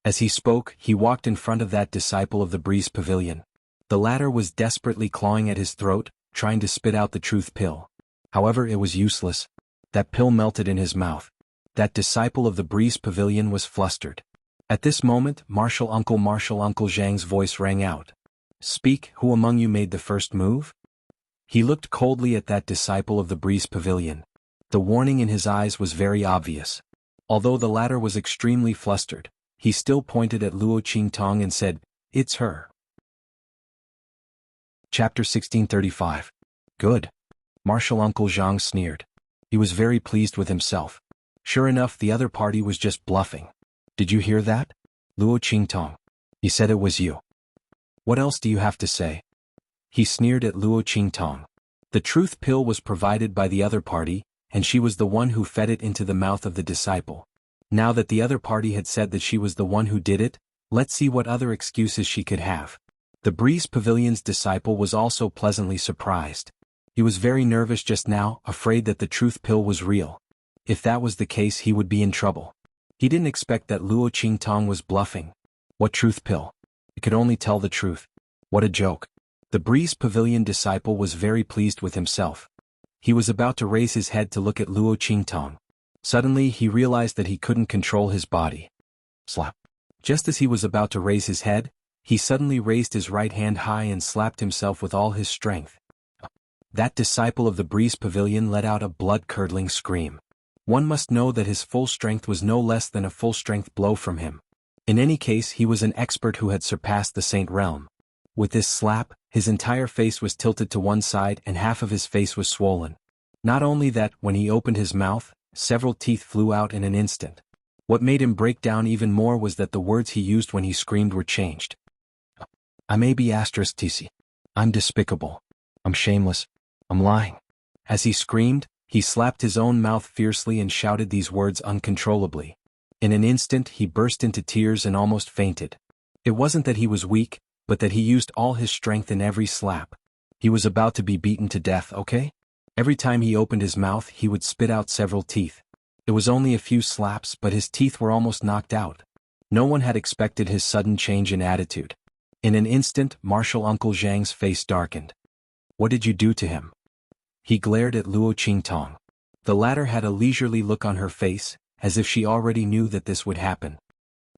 As he spoke, he walked in front of that disciple of the Breeze Pavilion. The latter was desperately clawing at his throat, trying to spit out the truth pill. However, it was useless. That pill melted in his mouth. That disciple of the Breeze Pavilion was flustered. At this moment, Martial Uncle Zhang's voice rang out. "Speak, who among you made the first move?" He looked coldly at that disciple of the Breeze Pavilion. The warning in his eyes was very obvious. Although the latter was extremely flustered, he still pointed at Luo Qingtong and said, "It's her." Chapter 1635. Good. Martial Uncle Zhang sneered. He was very pleased with himself. Sure enough, the other party was just bluffing. "Did you hear that? Luo Qingtong. He said it was you. What else do you have to say?" He sneered at Luo Qingtong. The truth pill was provided by the other party, and she was the one who fed it into the mouth of the disciple. Now that the other party had said that she was the one who did it, let's see what other excuses she could have. The Breeze Pavilion's disciple was also pleasantly surprised. He was very nervous just now, afraid that the truth pill was real. If that was the case, he would be in trouble. He didn't expect that Luo Qingtong was bluffing. What truth pill? It could only tell the truth. What a joke. The Breeze Pavilion disciple was very pleased with himself. He was about to raise his head to look at Luo Qingtong. Suddenly he realized that he couldn't control his body. Slap. Just as he was about to raise his head, he suddenly raised his right hand high and slapped himself with all his strength. That disciple of the Breeze Pavilion let out a blood-curdling scream. One must know that his full strength was no less than a full-strength blow from him. In any case, he was an expert who had surpassed the Saint Realm. With this slap, his entire face was tilted to one side and half of his face was swollen. Not only that, when he opened his mouth, several teeth flew out in an instant. What made him break down even more was that the words he used when he screamed were changed. "I may be *TC. I'm despicable. I'm shameless. I'm lying." As he screamed, he slapped his own mouth fiercely and shouted these words uncontrollably. In an instant he burst into tears and almost fainted. It wasn't that he was weak, but that he used all his strength in every slap. He was about to be beaten to death, okay? Every time he opened his mouth he would spit out several teeth. It was only a few slaps, but his teeth were almost knocked out. No one had expected his sudden change in attitude. In an instant, Martial Uncle Zhang's face darkened. "What did you do to him?" He glared at Luo Qingtong. The latter had a leisurely look on her face, as if she already knew that this would happen.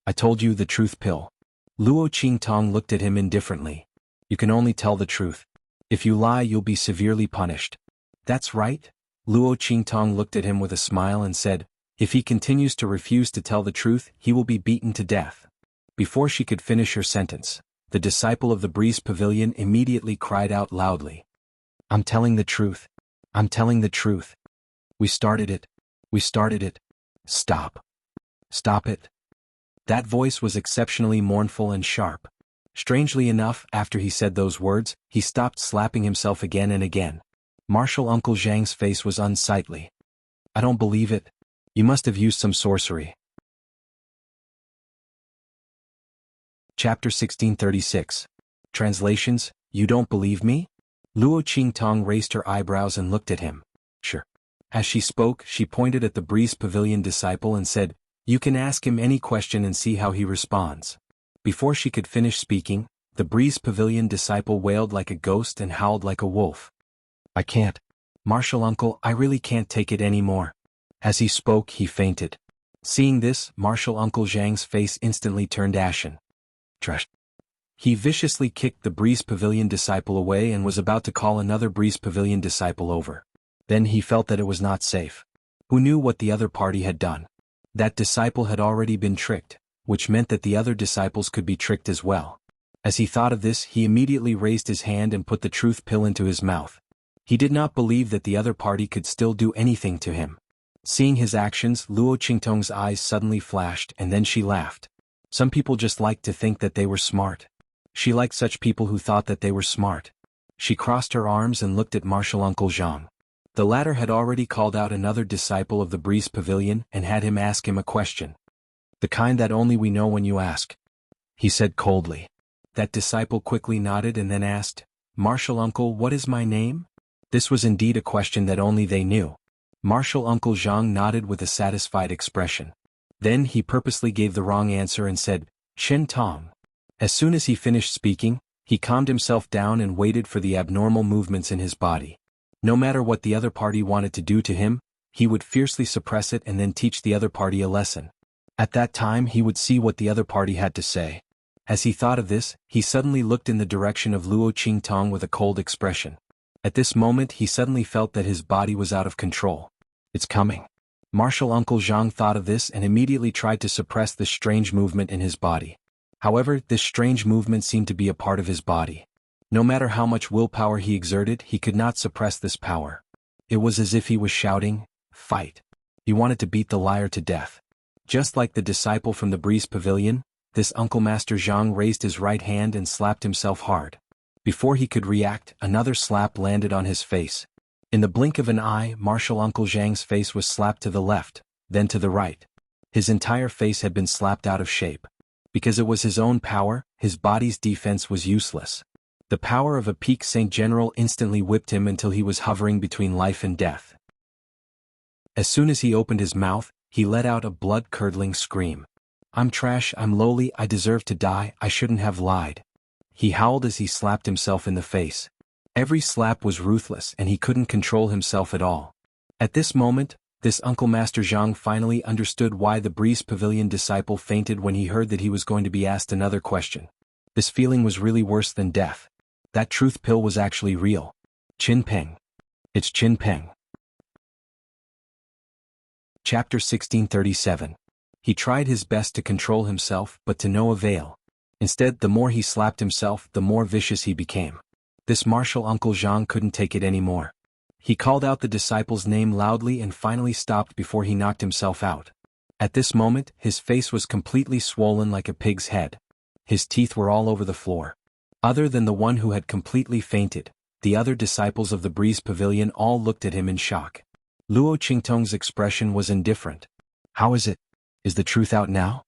"I told you the truth pill." Luo Qingtong looked at him indifferently. "You can only tell the truth. If you lie, you'll be severely punished." "That's right." Luo Qingtong looked at him with a smile and said, "If he continues to refuse to tell the truth, he will be beaten to death." Before she could finish her sentence, the disciple of the Breeze Pavilion immediately cried out loudly. "I'm telling the truth. I'm telling the truth. We started it. We started it. Stop. Stop it." That voice was exceptionally mournful and sharp. Strangely enough, after he said those words, he stopped slapping himself again and again. Martial Uncle Zhang's face was unsightly. "I don't believe it. You must have used some sorcery." Chapter 1636. Translations, "You don't believe me?" Luo Qingtong raised her eyebrows and looked at him. "Sure." As she spoke, she pointed at the Breeze Pavilion disciple and said, "You can ask him any question and see how he responds." Before she could finish speaking, the Breeze Pavilion disciple wailed like a ghost and howled like a wolf. "I can't. Martial Uncle, I really can't take it anymore." As he spoke, he fainted. Seeing this, Martial Uncle Zhang's face instantly turned ashen. Trash. He viciously kicked the Breeze Pavilion disciple away and was about to call another Breeze Pavilion disciple over. Then he felt that it was not safe. Who knew what the other party had done? That disciple had already been tricked, which meant that the other disciples could be tricked as well. As he thought of this, he immediately raised his hand and put the truth pill into his mouth. He did not believe that the other party could still do anything to him. Seeing his actions, Luo Qingtong's eyes suddenly flashed and then she laughed. Some people just liked to think that they were smart. She liked such people who thought that they were smart. She crossed her arms and looked at Martial Uncle Zhang. The latter had already called out another disciple of the Breeze Pavilion and had him ask him a question. "The kind that only we know when you ask," he said coldly. That disciple quickly nodded and then asked, "Martial Uncle, what is my name?" This was indeed a question that only they knew. Martial Uncle Zhang nodded with a satisfied expression. Then he purposely gave the wrong answer and said, Chen Tong. As soon as he finished speaking, he calmed himself down and waited for the abnormal movements in his body. No matter what the other party wanted to do to him, he would fiercely suppress it and then teach the other party a lesson. At that time he would see what the other party had to say. As he thought of this, he suddenly looked in the direction of Luo Qingtong with a cold expression. At this moment he suddenly felt that his body was out of control. It's coming. Martial Uncle Zhang thought of this and immediately tried to suppress this strange movement in his body. However, this strange movement seemed to be a part of his body. No matter how much willpower he exerted, he could not suppress this power. It was as if he was shouting, "Fight!" He wanted to beat the liar to death. Just like the disciple from the Breeze Pavilion, this Uncle Master Zhang raised his right hand and slapped himself hard. Before he could react, another slap landed on his face. In the blink of an eye, Martial Uncle Zhang's face was slapped to the left, then to the right. His entire face had been slapped out of shape. Because it was his own power, his body's defense was useless. The power of a peak Saint General instantly whipped him until he was hovering between life and death. As soon as he opened his mouth, he let out a blood-curdling scream. "I'm trash, I'm lowly, I deserve to die, I shouldn't have lied." He howled as he slapped himself in the face. Every slap was ruthless and he couldn't control himself at all. At this moment, this Uncle Master Zhang finally understood why the Breeze Pavilion disciple fainted when he heard that he was going to be asked another question. This feeling was really worse than death. That truth pill was actually real. Qin Peng. It's Qin Peng. Chapter 1637. He tried his best to control himself, but to no avail. Instead, the more he slapped himself, the more vicious he became. This martial Uncle Zhang couldn't take it anymore. He called out the disciple's name loudly and finally stopped before he knocked himself out. At this moment, his face was completely swollen like a pig's head. His teeth were all over the floor. Other than the one who had completely fainted, the other disciples of the Breeze Pavilion all looked at him in shock. Luo Qingtong's expression was indifferent. "How is it? Is the truth out now?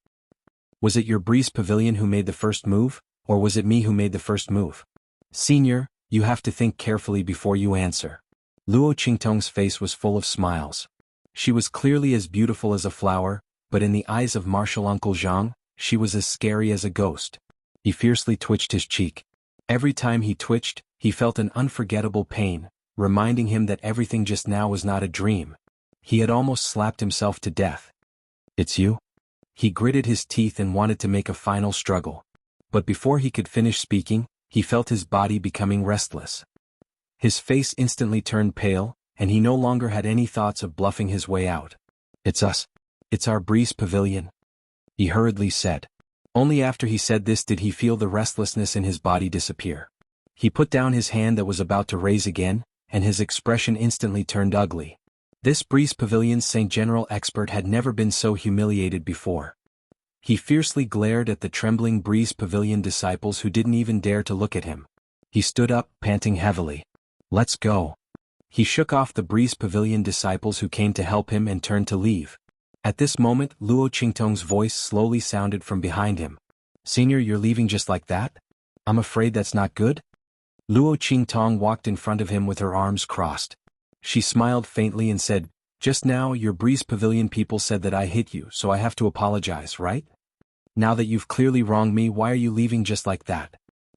Was it your Breeze Pavilion who made the first move, or was it me who made the first move? Senior, you have to think carefully before you answer." Luo Qingtong's face was full of smiles. She was clearly as beautiful as a flower, but in the eyes of martial Uncle Zhang, she was as scary as a ghost. He fiercely twitched his cheek. Every time he twitched, he felt an unforgettable pain, reminding him that everything just now was not a dream. He had almost slapped himself to death. "It's you?" He gritted his teeth and wanted to make a final struggle. But before he could finish speaking, he felt his body becoming restless. His face instantly turned pale, and he no longer had any thoughts of bluffing his way out. "It's us. It's our Breeze Pavilion," he hurriedly said. Only after he said this did he feel the restlessness in his body disappear. He put down his hand that was about to raise again, and his expression instantly turned ugly. This Breeze Pavilion's Saint General expert had never been so humiliated before. He fiercely glared at the trembling Breeze Pavilion disciples who didn't even dare to look at him. He stood up, panting heavily. "Let's go." He shook off the Breeze Pavilion disciples who came to help him and turned to leave. At this moment, Luo Qingtong's voice slowly sounded from behind him. "Senior, you're leaving just like that? I'm afraid that's not good?" Luo Qingtong walked in front of him with her arms crossed. She smiled faintly and said, "Just now your Breeze Pavilion people said that I hit you, so I have to apologize, right? Now that you've clearly wronged me, why are you leaving just like that?"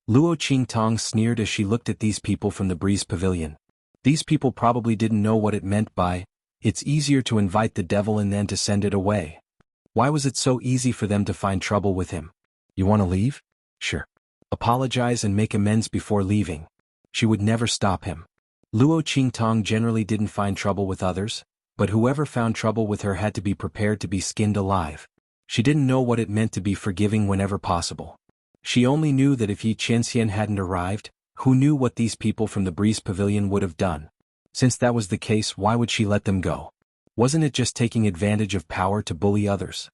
Luo Qingtong sneered as she looked at these people from the Breeze Pavilion. These people probably didn't know what it meant by, "It's easier to invite the devil and then to send it away." Why was it so easy for them to find trouble with him? "You want to leave? Sure. Apologize and make amends before leaving." She would never stop him. Luo Qingtong generally didn't find trouble with others, but whoever found trouble with her had to be prepared to be skinned alive. She didn't know what it meant to be forgiving whenever possible. She only knew that if Yi Qianxian hadn't arrived, who knew what these people from the Breeze Pavilion would have done? Since that was the case, why would she let them go? Wasn't it just taking advantage of power to bully others?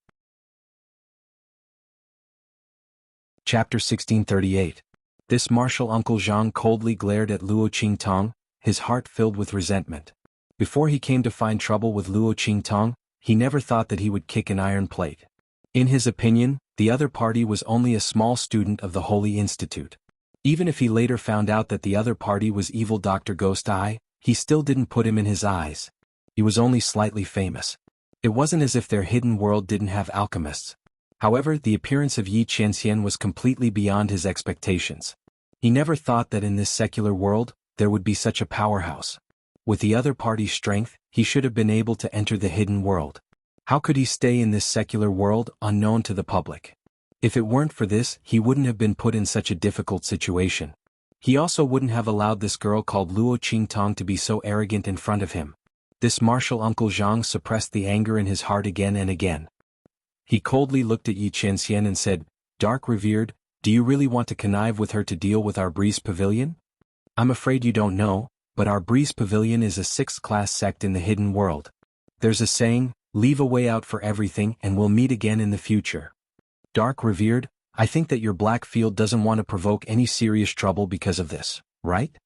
Chapter 1638. This martial Uncle Zhang coldly glared at Luo Qingtong, his heart filled with resentment. Before he came to find trouble with Luo Qingtong, he never thought that he would kick an iron plate. In his opinion, the other party was only a small student of the Holy Institute. Even if he later found out that the other party was evil Dr. Ghost Eye, he still didn't put him in his eyes. He was only slightly famous. It wasn't as if their hidden world didn't have alchemists. However, the appearance of Yi Qianxian was completely beyond his expectations. He never thought that in this secular world, there would be such a powerhouse. With the other party's strength, he should have been able to enter the hidden world. How could he stay in this secular world, unknown to the public? If it weren't for this, he wouldn't have been put in such a difficult situation. He also wouldn't have allowed this girl called Luo Qingtong to be so arrogant in front of him. This martial Uncle Zhang suppressed the anger in his heart again and again. He coldly looked at Yi Qianxian and said, "Dark Revered, do you really want to connive with her to deal with our Breeze Pavilion? I'm afraid you don't know, but our Breeze Pavilion is a 6th-class sect in the hidden world. There's a saying, leave a way out for everything and we'll meet again in the future. Dark Revered, I think that your black field doesn't want to provoke any serious trouble because of this, right?"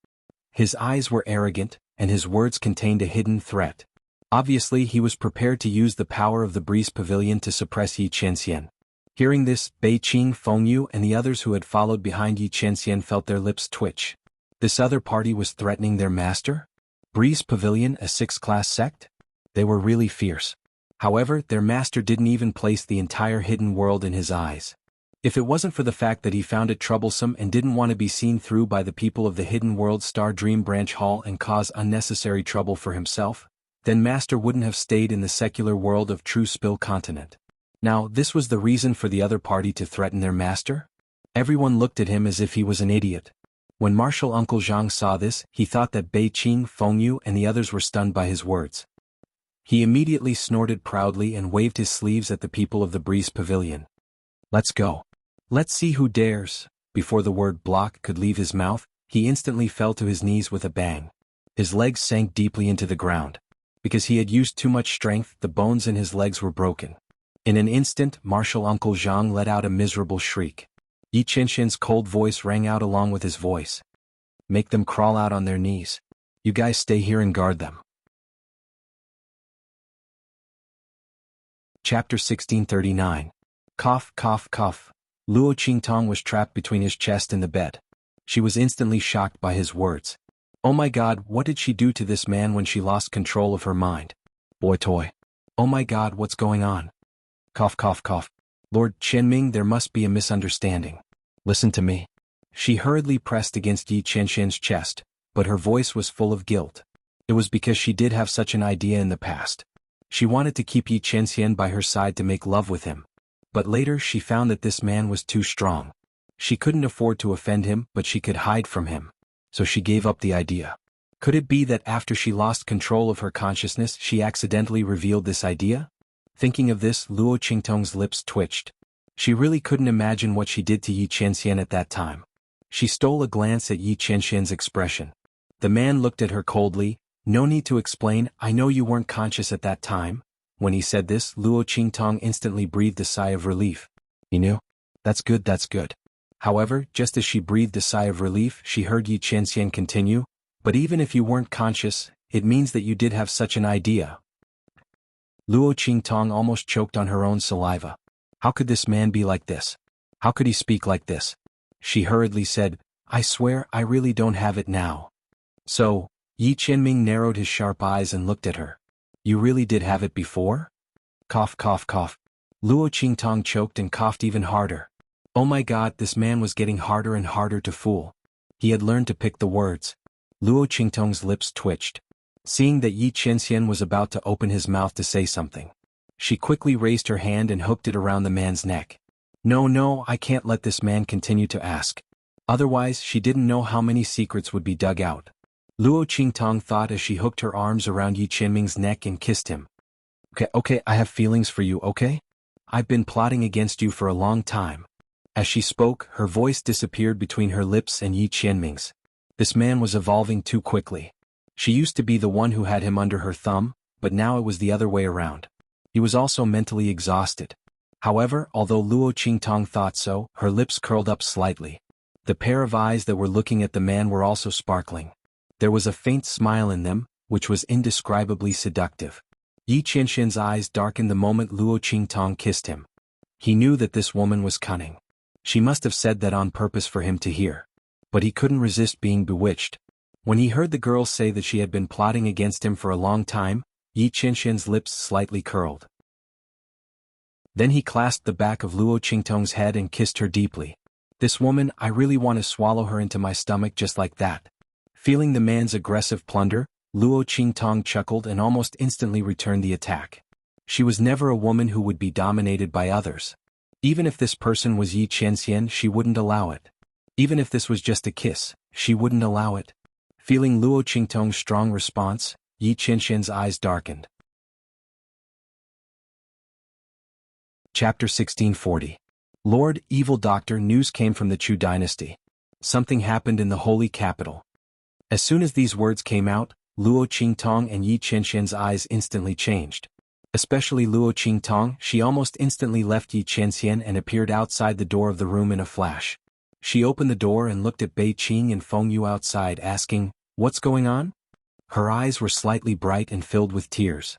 His eyes were arrogant, and his words contained a hidden threat. Obviously he was prepared to use the power of the Breeze Pavilion to suppress Yi Qianxian. Hearing this, Bei Qing, Fengyu and the others who had followed behind Yi Qianxian felt their lips twitch. This other party was threatening their master? Breeze Pavilion, a 6th-class sect? They were really fierce. However, their master didn't even place the entire hidden world in his eyes. If it wasn't for the fact that he found it troublesome and didn't want to be seen through by the people of the hidden world Star Dream Branch Hall and cause unnecessary trouble for himself, then master wouldn't have stayed in the secular world of True Spill Continent. Now, this was the reason for the other party to threaten their master? Everyone looked at him as if he was an idiot. When Martial Uncle Zhang saw this, he thought that Bei Qing, Fengyu and the others were stunned by his words. He immediately snorted proudly and waved his sleeves at the people of the Breeze Pavilion. "Let's go. Let's see who dares." Before the word block could leave his mouth, he instantly fell to his knees with a bang. His legs sank deeply into the ground. Because he had used too much strength, the bones in his legs were broken. In an instant, Martial Uncle Zhang let out a miserable shriek. Yi Qianxian's cold voice rang out along with his voice. "Make them crawl out on their knees. You guys stay here and guard them." Chapter 1639. Cough, cough, cough. Luo Qingtong was trapped between his chest and the bed. She was instantly shocked by his words. Oh my God, what did she do to this man when she lost control of her mind? Boy toy. Oh my God, what's going on? Cough, cough, cough. Lord Qianming, there must be a misunderstanding. Listen to me. She hurriedly pressed against Yi Qianxian's chest, but her voice was full of guilt. It was because she did have such an idea in the past. She wanted to keep Yi Qianxian by her side to make love with him. But later she found that this man was too strong. She couldn't afford to offend him, but she could hide from him. So she gave up the idea. Could it be that after she lost control of her consciousness she accidentally revealed this idea? Thinking of this, Luo Qingtong's lips twitched. She really couldn't imagine what she did to Yi Qianxian at that time. She stole a glance at Yi Qianxian's expression. The man looked at her coldly. "No need to explain, I know you weren't conscious at that time." When he said this, Luo Qingtong instantly breathed a sigh of relief. "You knew? That's good, that's good." However, just as she breathed a sigh of relief, she heard Yi Qianxian continue, "But even if you weren't conscious, it means that you did have such an idea." Luo Qingtong almost choked on her own saliva. How could this man be like this? How could he speak like this? She hurriedly said, "I swear I really don't have it now." So, Yi Qianming narrowed his sharp eyes and looked at her. "You really did have it before?" Cough, cough, cough. Luo Qingtong choked and coughed even harder. Oh my God, this man was getting harder and harder to fool. He had learned to pick the words. Luo Qingtong's lips twitched. Seeing that Yi Qianxian was about to open his mouth to say something, she quickly raised her hand and hooked it around the man's neck. No, no, I can't let this man continue to ask. Otherwise, she didn't know how many secrets would be dug out. Luo Qingtong thought as she hooked her arms around Yi Qianming's neck and kissed him. Okay, I have feelings for you, okay? I've been plotting against you for a long time. As she spoke, her voice disappeared between her lips and Yi Qianming's. This man was evolving too quickly. She used to be the one who had him under her thumb, but now it was the other way around. He was also mentally exhausted. However, although Luo Qingtong thought so, her lips curled up slightly. The pair of eyes that were looking at the man were also sparkling. There was a faint smile in them, which was indescribably seductive. Yi Qianxian's eyes darkened the moment Luo Qingtong kissed him. He knew that this woman was cunning. She must have said that on purpose for him to hear. But he couldn't resist being bewitched. When he heard the girl say that she had been plotting against him for a long time, Yi Qianxian's lips slightly curled. Then he clasped the back of Luo Qingtong's head and kissed her deeply. This woman, I really want to swallow her into my stomach just like that. Feeling the man's aggressive plunder, Luo Qingtong chuckled and almost instantly returned the attack. She was never a woman who would be dominated by others. Even if this person was Yi Qianxian, she wouldn't allow it. Even if this was just a kiss, she wouldn't allow it. Feeling Luo Qingtong's strong response, Yi Qianxian's eyes darkened. Chapter 1640. Lord, Evil Doctor. News came from the Chu dynasty. Something happened in the holy capital. As soon as these words came out, Luo Qingtong and Yi Qianxian's eyes instantly changed. Especially Luo Qingtong, she almost instantly left Yi Qianxian and appeared outside the door of the room in a flash. She opened the door and looked at Bei Qing and Feng Yu outside, asking, "What's going on?" Her eyes were slightly bright and filled with tears.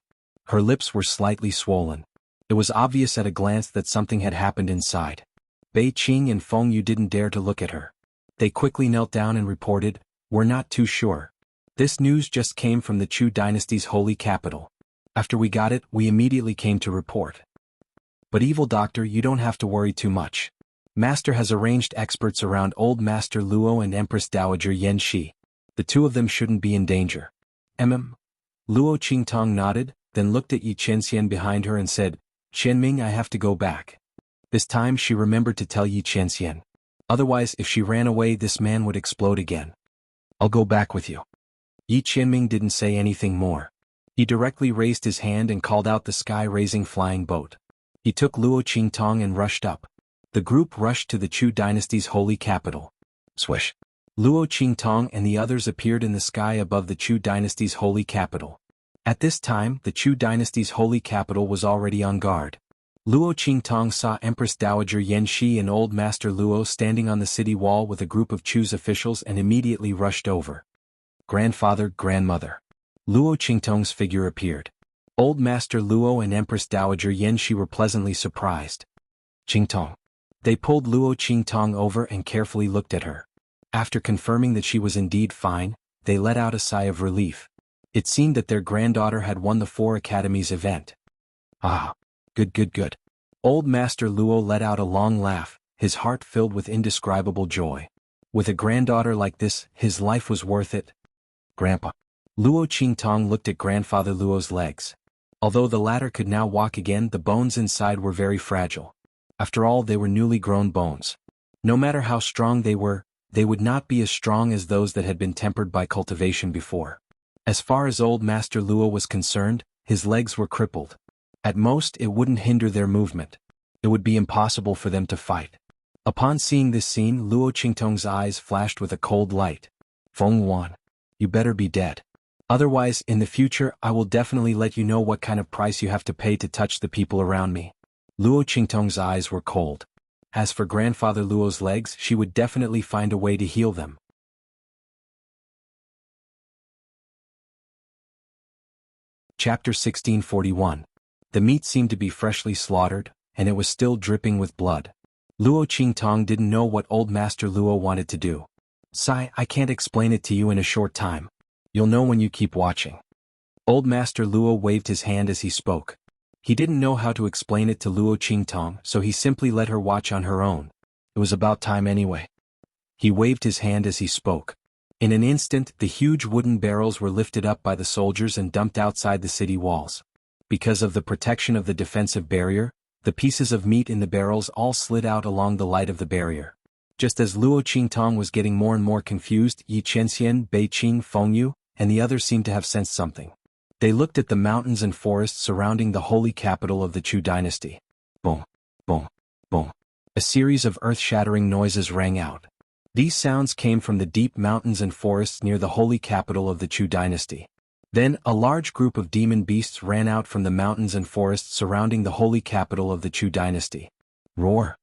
Her lips were slightly swollen. It was obvious at a glance that something had happened inside. Bei Qing and Feng Yu didn't dare to look at her. They quickly knelt down and reported, "We're not too sure. This news just came from the Chu dynasty's holy capital. After we got it, we immediately came to report. But Evil Doctor, you don't have to worry too much. Master has arranged experts around Old Master Luo and Empress Dowager Yan Shi. The two of them shouldn't be in danger." Luo Qingtong nodded, then looked at Yi Qianxian behind her and said, "Qianming, I have to go back." This time she remembered to tell Yi Qianxian. Otherwise, if she ran away, this man would explode again. "I'll go back with you." Yi Qianming didn't say anything more. He directly raised his hand and called out the sky-raising flying boat. He took Luo Qingtong and rushed up. The group rushed to the Chu dynasty's holy capital. Swish! Luo Qingtong and the others appeared in the sky above the Chu dynasty's holy capital. At this time, the Chu dynasty's holy capital was already on guard. Luo Qingtong saw Empress Dowager Yan Shi and Old Master Luo standing on the city wall with a group of Chu's officials and immediately rushed over. "Grandfather, grandmother." Luo Qingtong's figure appeared. Old Master Luo and Empress Dowager Yan Shi were pleasantly surprised. "Qingtong." They pulled Luo Qingtong over and carefully looked at her. After confirming that she was indeed fine, they let out a sigh of relief. It seemed that their granddaughter had won the 4 Academies event. "Ah, good. Old Master Luo let out a long laugh, his heart filled with indescribable joy. With a granddaughter like this, his life was worth it. "Grandpa." Luo Qingtong looked at Grandfather Luo's legs. Although the latter could now walk again, the bones inside were very fragile. After all, they were newly grown bones. No matter how strong they would not be as strong as those that had been tempered by cultivation before. As far as Old Master Luo was concerned, his legs were crippled. At most, it wouldn't hinder their movement. It would be impossible for them to fight. Upon seeing this scene, Luo Qingtong's eyes flashed with a cold light. "Feng Yuan, you better be dead. Otherwise, in the future, I will definitely let you know what kind of price you have to pay to touch the people around me." Luo Qingtong's eyes were cold. As for Grandfather Luo's legs, she would definitely find a way to heal them. Chapter 1641. The meat seemed to be freshly slaughtered, and it was still dripping with blood. Luo Qingtong didn't know what Old Master Luo wanted to do. "Sai, I can't explain it to you in a short time. You'll know when you keep watching." Old Master Luo waved his hand as he spoke. He didn't know how to explain it to Luo Qingtong, so he simply let her watch on her own. It was about time anyway. He waved his hand as he spoke. In an instant, the huge wooden barrels were lifted up by the soldiers and dumped outside the city walls. Because of the protection of the defensive barrier, the pieces of meat in the barrels all slid out along the light of the barrier. Just as Luo Qingtong was getting more and more confused, Yi Qianxian, Bei Qing, Feng Yu, and the others seemed to have sensed something. They looked at the mountains and forests surrounding the holy capital of the Chu dynasty. Boom, boom, boom. A series of earth-shattering noises rang out. These sounds came from the deep mountains and forests near the holy capital of the Chu dynasty. Then, a large group of demon beasts ran out from the mountains and forests surrounding the holy capital of the Chu dynasty. Roar!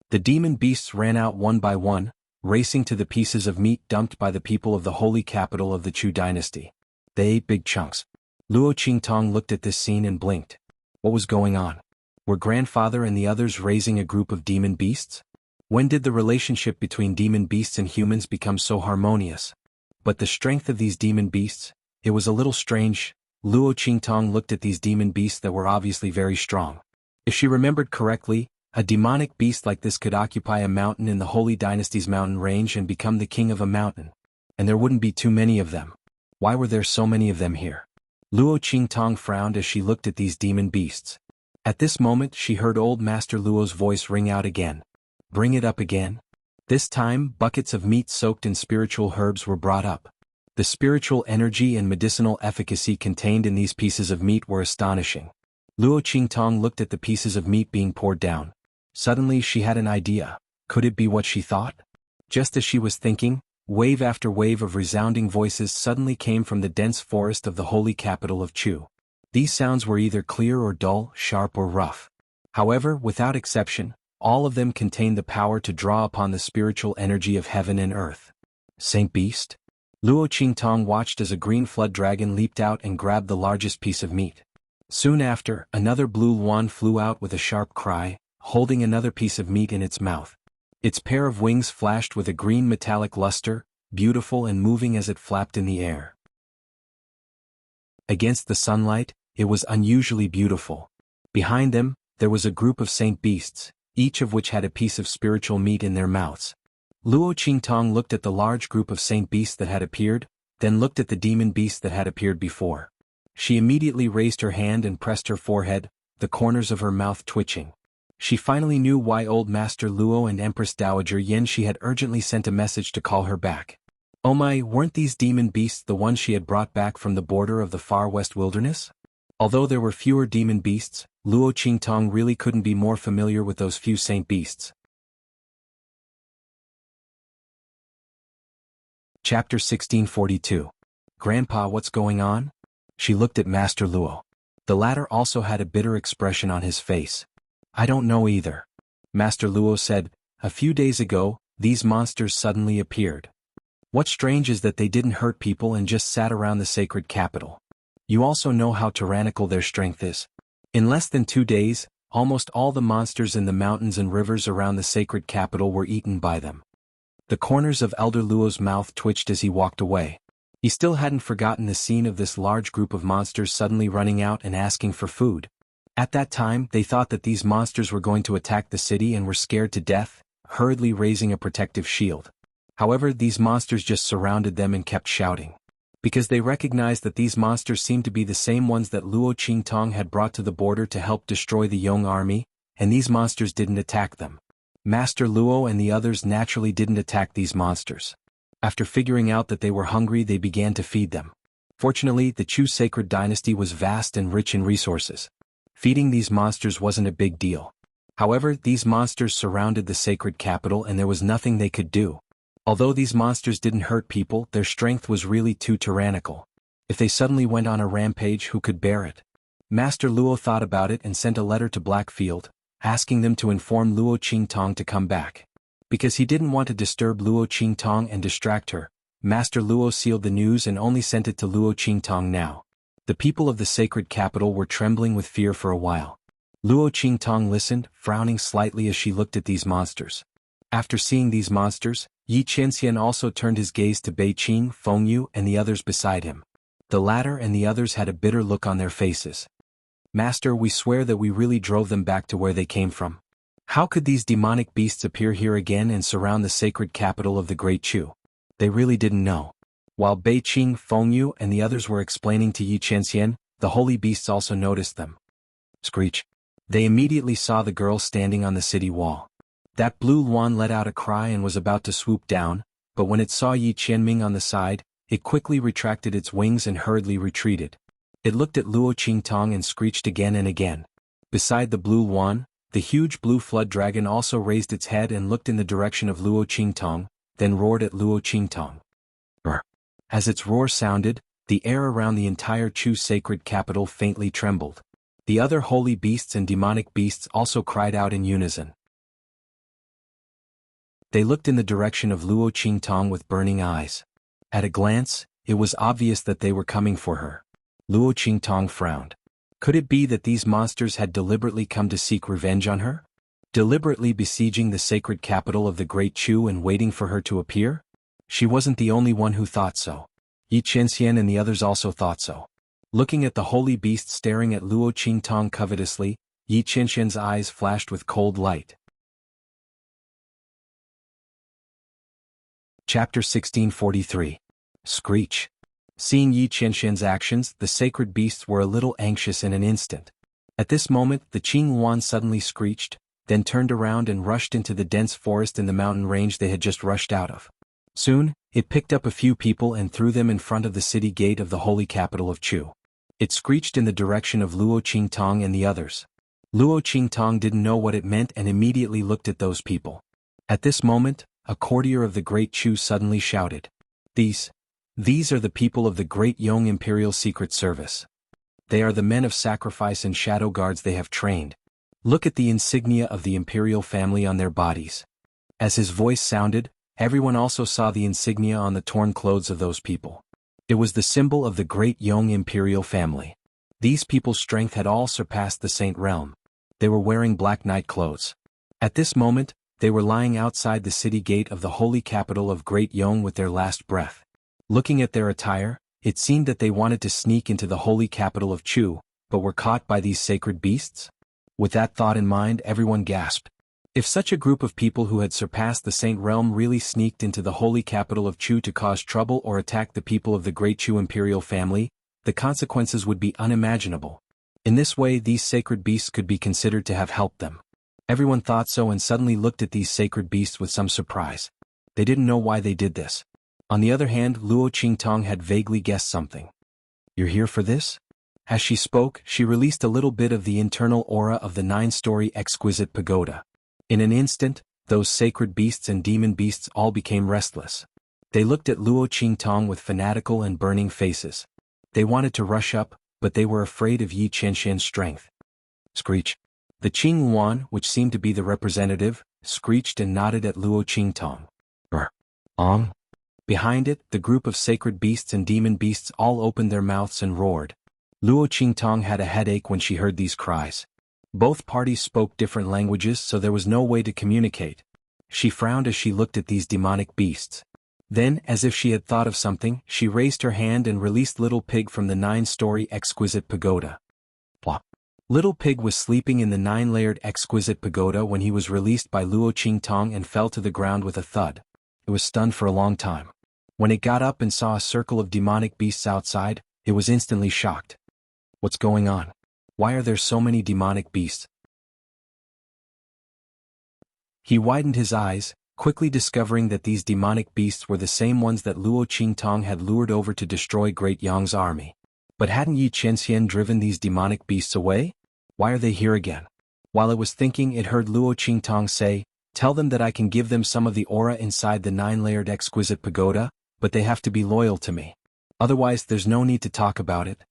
The demon beasts ran out one by one, racing to the pieces of meat dumped by the people of the holy capital of the Chu dynasty. They ate big chunks. Luo Qingtong looked at this scene and blinked. What was going on? Were Grandfather and the others raising a group of demon beasts? When did the relationship between demon beasts and humans become so harmonious? But the strength of these demon beasts, it was a little strange. Luo Qingtong looked at these demon beasts that were obviously very strong. If she remembered correctly, a demonic beast like this could occupy a mountain in the Holy Dynasty's mountain range and become the king of a mountain. And there wouldn't be too many of them. Why were there so many of them here? Luo Qingtong frowned as she looked at these demon beasts. At this moment she heard old Master Luo's voice ring out again. Bring it up again. This time, buckets of meat soaked in spiritual herbs were brought up. The spiritual energy and medicinal efficacy contained in these pieces of meat were astonishing. Luo Qingtong looked at the pieces of meat being poured down. Suddenly she had an idea. Could it be what she thought? Just as she was thinking, wave after wave of resounding voices suddenly came from the dense forest of the holy capital of Chu. These sounds were either clear or dull, sharp or rough. However, without exception, all of them contained the power to draw upon the spiritual energy of heaven and earth. Saint Beast? Luo Qingtong watched as a green flood dragon leaped out and grabbed the largest piece of meat. Soon after, another blue luan flew out with a sharp cry, holding another piece of meat in its mouth. Its pair of wings flashed with a green metallic luster, beautiful and moving as it flapped in the air. Against the sunlight, it was unusually beautiful. Behind them, there was a group of saint beasts, each of which had a piece of spiritual meat in their mouths. Luo Qingtong looked at the large group of saint beasts that had appeared, then looked at the demon beasts that had appeared before. She immediately raised her hand and pressed her forehead, the corners of her mouth twitching. She finally knew why old Master Luo and Empress Dowager Yanxi had urgently sent a message to call her back. Oh my, weren't these demon beasts the ones she had brought back from the border of the far west wilderness? Although there were fewer demon beasts, Luo Qingtong really couldn't be more familiar with those few saint beasts. Chapter 1642. Grandpa, what's going on? She looked at Master Luo. The latter also had a bitter expression on his face. I don't know either. Master Luo said, a few days ago, these monsters suddenly appeared. What's strange is that they didn't hurt people and just sat around the sacred capital. You also know how tyrannical their strength is. In less than 2 days, almost all the monsters in the mountains and rivers around the sacred capital were eaten by them. The corners of Elder Luo's mouth twitched as he walked away. He still hadn't forgotten the scene of this large group of monsters suddenly running out and asking for food. At that time, they thought that these monsters were going to attack the city and were scared to death, hurriedly raising a protective shield. However, these monsters just surrounded them and kept shouting. Because they recognized that these monsters seemed to be the same ones that Luo Qingtong had brought to the border to help destroy the Yong army, and these monsters didn't attack them. Master Luo and the others naturally didn't attack these monsters. After figuring out that they were hungry, they began to feed them. Fortunately, the Chu sacred dynasty was vast and rich in resources. Feeding these monsters wasn't a big deal. However, these monsters surrounded the sacred capital and there was nothing they could do. Although these monsters didn't hurt people, their strength was really too tyrannical. If they suddenly went on a rampage, who could bear it? Master Luo thought about it and sent a letter to Blackfield, asking them to inform Luo Qingtong to come back. Because he didn't want to disturb Luo Qingtong and distract her, Master Luo sealed the news and only sent it to Luo Qingtong now. The people of the sacred capital were trembling with fear for a while. Luo Qingtong listened, frowning slightly as she looked at these monsters. After seeing these monsters, Yi Qianxian also turned his gaze to Bei Qing, Feng Yu and the others beside him. The latter and the others had a bitter look on their faces. Master, we swear that we really drove them back to where they came from. How could these demonic beasts appear here again and surround the sacred capital of the Great Chu? They really didn't know. While Bei Qing, Feng Yu and the others were explaining to Yi Qianxian, the holy beasts also noticed them. Screech. They immediately saw the girl standing on the city wall. That blue luan let out a cry and was about to swoop down, but when it saw Yi Qianming on the side, it quickly retracted its wings and hurriedly retreated. It looked at Luo Qingtong and screeched again and again. Beside the blue luan, the huge blue flood dragon also raised its head and looked in the direction of Luo Qingtong, then roared at Luo Qingtong. Brr. As its roar sounded, the air around the entire Chu sacred capital faintly trembled. The other holy beasts and demonic beasts also cried out in unison. They looked in the direction of Luo Qingtong with burning eyes. At a glance, it was obvious that they were coming for her. Luo Qingtong frowned. Could it be that these monsters had deliberately come to seek revenge on her? Deliberately besieging the sacred capital of the Great Chu and waiting for her to appear? She wasn't the only one who thought so. Yi Qianxian and the others also thought so. Looking at the holy beast staring at Luo Qingtong covetously, Yi Qinshan's eyes flashed with cold light. Chapter 1643. Screech. Seeing Yi Qinshan's actions, the sacred beasts were a little anxious in an instant. At this moment, the Qing Yuan suddenly screeched, then turned around and rushed into the dense forest in the mountain range they had just rushed out of. Soon, it picked up a few people and threw them in front of the city gate of the holy capital of Chu. It screeched in the direction of Luo Qingtong and the others. Luo Qingtong didn't know what it meant and immediately looked at those people. At this moment, a courtier of the Great Chu suddenly shouted, These are the people of the Great Yong Imperial Secret Service. They are the men of sacrifice and shadow guards they have trained. Look at the insignia of the imperial family on their bodies. As his voice sounded, everyone also saw the insignia on the torn clothes of those people. It was the symbol of the Great Yong Imperial family. These people's strength had all surpassed the Saint Realm. They were wearing black night clothes. At this moment, they were lying outside the city gate of the holy capital of Great Yong with their last breath. Looking at their attire, it seemed that they wanted to sneak into the holy capital of Chu, but were caught by these sacred beasts? With that thought in mind, everyone gasped. If such a group of people who had surpassed the Saint Realm really sneaked into the holy capital of Chu to cause trouble or attack the people of the Great Chu imperial family, the consequences would be unimaginable. In this way, these sacred beasts could be considered to have helped them. Everyone thought so and suddenly looked at these sacred beasts with some surprise. They didn't know why they did this. On the other hand, Luo Qingtong had vaguely guessed something. You're here for this? As she spoke, she released a little bit of the internal aura of the 9-story exquisite pagoda. In an instant, those sacred beasts and demon beasts all became restless. They looked at Luo Qingtong with fanatical and burning faces. They wanted to rush up, but they were afraid of Yi Qinshan's strength. Screech. The Qing Yuan, which seemed to be the representative, screeched and nodded at Luo Qingtong. Ong. Behind it, the group of sacred beasts and demon beasts all opened their mouths and roared. Luo Qingtong had a headache when she heard these cries. Both parties spoke different languages, so there was no way to communicate. She frowned as she looked at these demonic beasts. Then, as if she had thought of something, she raised her hand and released Little Pig from the 9-story exquisite pagoda. Plop. Little Pig was sleeping in the 9-layered exquisite pagoda when he was released by Luo Qingtong and fell to the ground with a thud. It was stunned for a long time. When it got up and saw a circle of demonic beasts outside, it was instantly shocked. What's going on? Why are there so many demonic beasts? He widened his eyes, quickly discovering that these demonic beasts were the same ones that Luo Qingtong had lured over to destroy Great Yong's army. But hadn't Yi Qinshan driven these demonic beasts away? Why are they here again? While it was thinking, it heard Luo Qingtong say, Tell them that I can give them some of the aura inside the 9-layered exquisite pagoda, but they have to be loyal to me. Otherwise, there's no need to talk about it.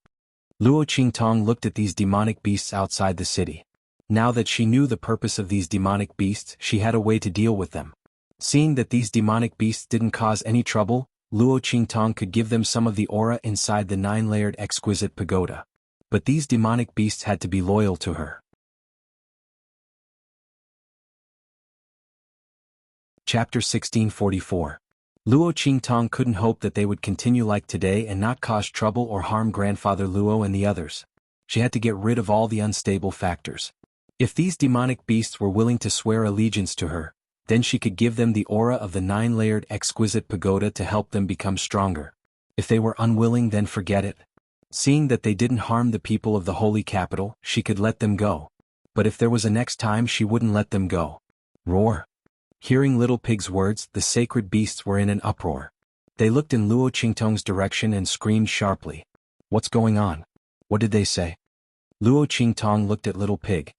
Luo Qingtong looked at these demonic beasts outside the city. Now that she knew the purpose of these demonic beasts, she had a way to deal with them. Seeing that these demonic beasts didn't cause any trouble, Luo Qingtong could give them some of the aura inside the 9-layered exquisite pagoda. But these demonic beasts had to be loyal to her. Chapter 1644. Luo Qingtong couldn't hope that they would continue like today and not cause trouble or harm Grandfather Luo and the others. She had to get rid of all the unstable factors. If these demonic beasts were willing to swear allegiance to her, then she could give them the aura of the 9-layered exquisite pagoda to help them become stronger. If they were unwilling, then forget it. Seeing that they didn't harm the people of the holy capital, she could let them go. But if there was a next time, she wouldn't let them go. Roar. Hearing Little Pig's words, the sacred beasts were in an uproar. They looked in Luo Qingtong's direction and screamed sharply. What's going on? What did they say? Luo Qingtong looked at Little Pig.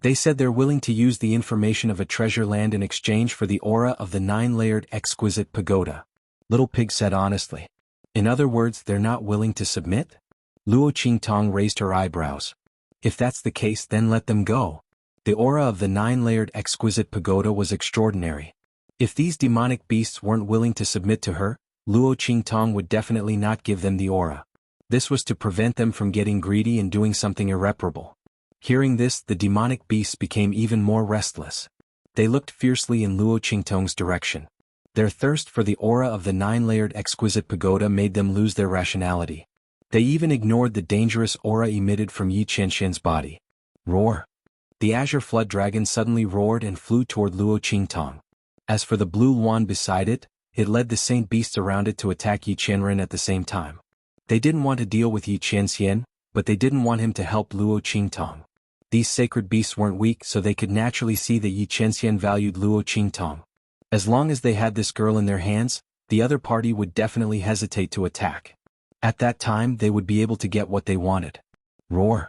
They said they're willing to use the information of a treasure land in exchange for the aura of the 9-layered exquisite pagoda. Little Pig said honestly. In other words, they're not willing to submit? Luo Qingtong raised her eyebrows. If that's the case, then let them go. The aura of the 9-layered exquisite pagoda was extraordinary. If these demonic beasts weren't willing to submit to her, Luo Qingtong would definitely not give them the aura. This was to prevent them from getting greedy and doing something irreparable. Hearing this, the demonic beasts became even more restless. They looked fiercely in Luo Qingtong's direction. Their thirst for the aura of the 9-layered exquisite pagoda made them lose their rationality. They even ignored the dangerous aura emitted from Yi Qianxian's body. Roar! The azure flood dragon suddenly roared and flew toward Luo Qingtong. As for the blue wand beside it, it led the saint beasts around it to attack Yi Qianren at the same time. They didn't want to deal with Yi Qianxian, but they didn't want him to help Luo Qingtong. These sacred beasts weren't weak, so they could naturally see that Yi Qianxian valued Luo Qingtong. As long as they had this girl in their hands, the other party would definitely hesitate to attack. At that time they would be able to get what they wanted. Roar!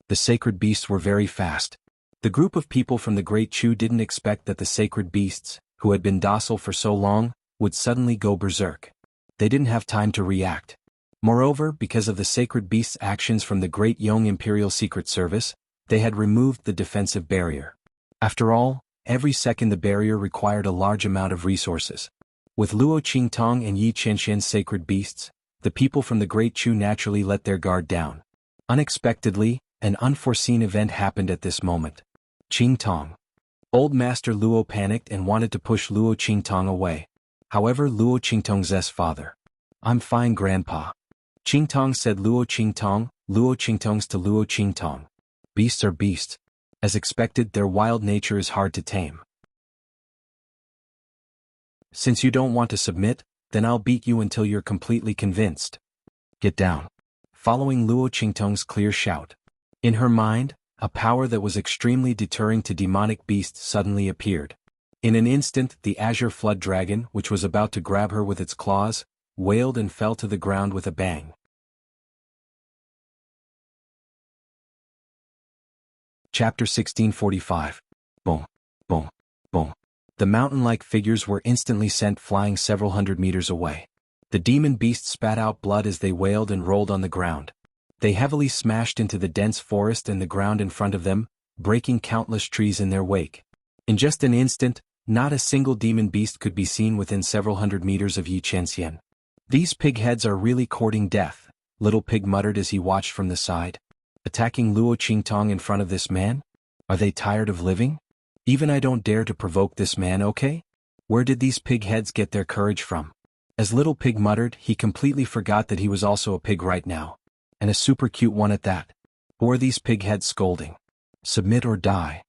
The sacred beasts were very fast. The group of people from the Great Chu didn't expect that the sacred beasts, who had been docile for so long, would suddenly go berserk. They didn't have time to react. Moreover, because of the sacred beasts' actions from the Great Yong Imperial Secret Service, they had removed the defensive barrier. After all, every second the barrier required a large amount of resources. With Luo Qingtong and Yi Qianxian's sacred beasts, the people from the Great Chu naturally let their guard down. Unexpectedly, an unforeseen event happened at this moment. Qingtong. Old Master Luo panicked and wanted to push Luo Qingtong away. However, Luo Qingtong's father. "I'm fine, Grandpa." Qingtong said. Luo Qingtong's to Luo Qingtong. Beasts are beasts. As expected, their wild nature is hard to tame. Since you don't want to submit, then I'll beat you until you're completely convinced. Get down. Following Luo Qingtong's clear shout. In her mind, a power that was extremely deterring to demonic beasts suddenly appeared. In an instant, the azure flood dragon, which was about to grab her with its claws, wailed and fell to the ground with a bang. Chapter 1645. Boom, boom, boom. The mountain-like figures were instantly sent flying several hundred meters away. The demon beasts spat out blood as they wailed and rolled on the ground. They heavily smashed into the dense forest and the ground in front of them, breaking countless trees in their wake. In just an instant, not a single demon beast could be seen within several hundred meters of Yi Qianxian. "These pig heads are really courting death," Little Pig muttered as he watched from the side. "Attacking Luo Qingtong in front of this man? Are they tired of living? Even I don't dare to provoke this man, okay? Where did these pig heads get their courage from?" As Little Pig muttered, he completely forgot that he was also a pig right now. And a super cute one at that. Who are these pig heads scolding? Submit or die.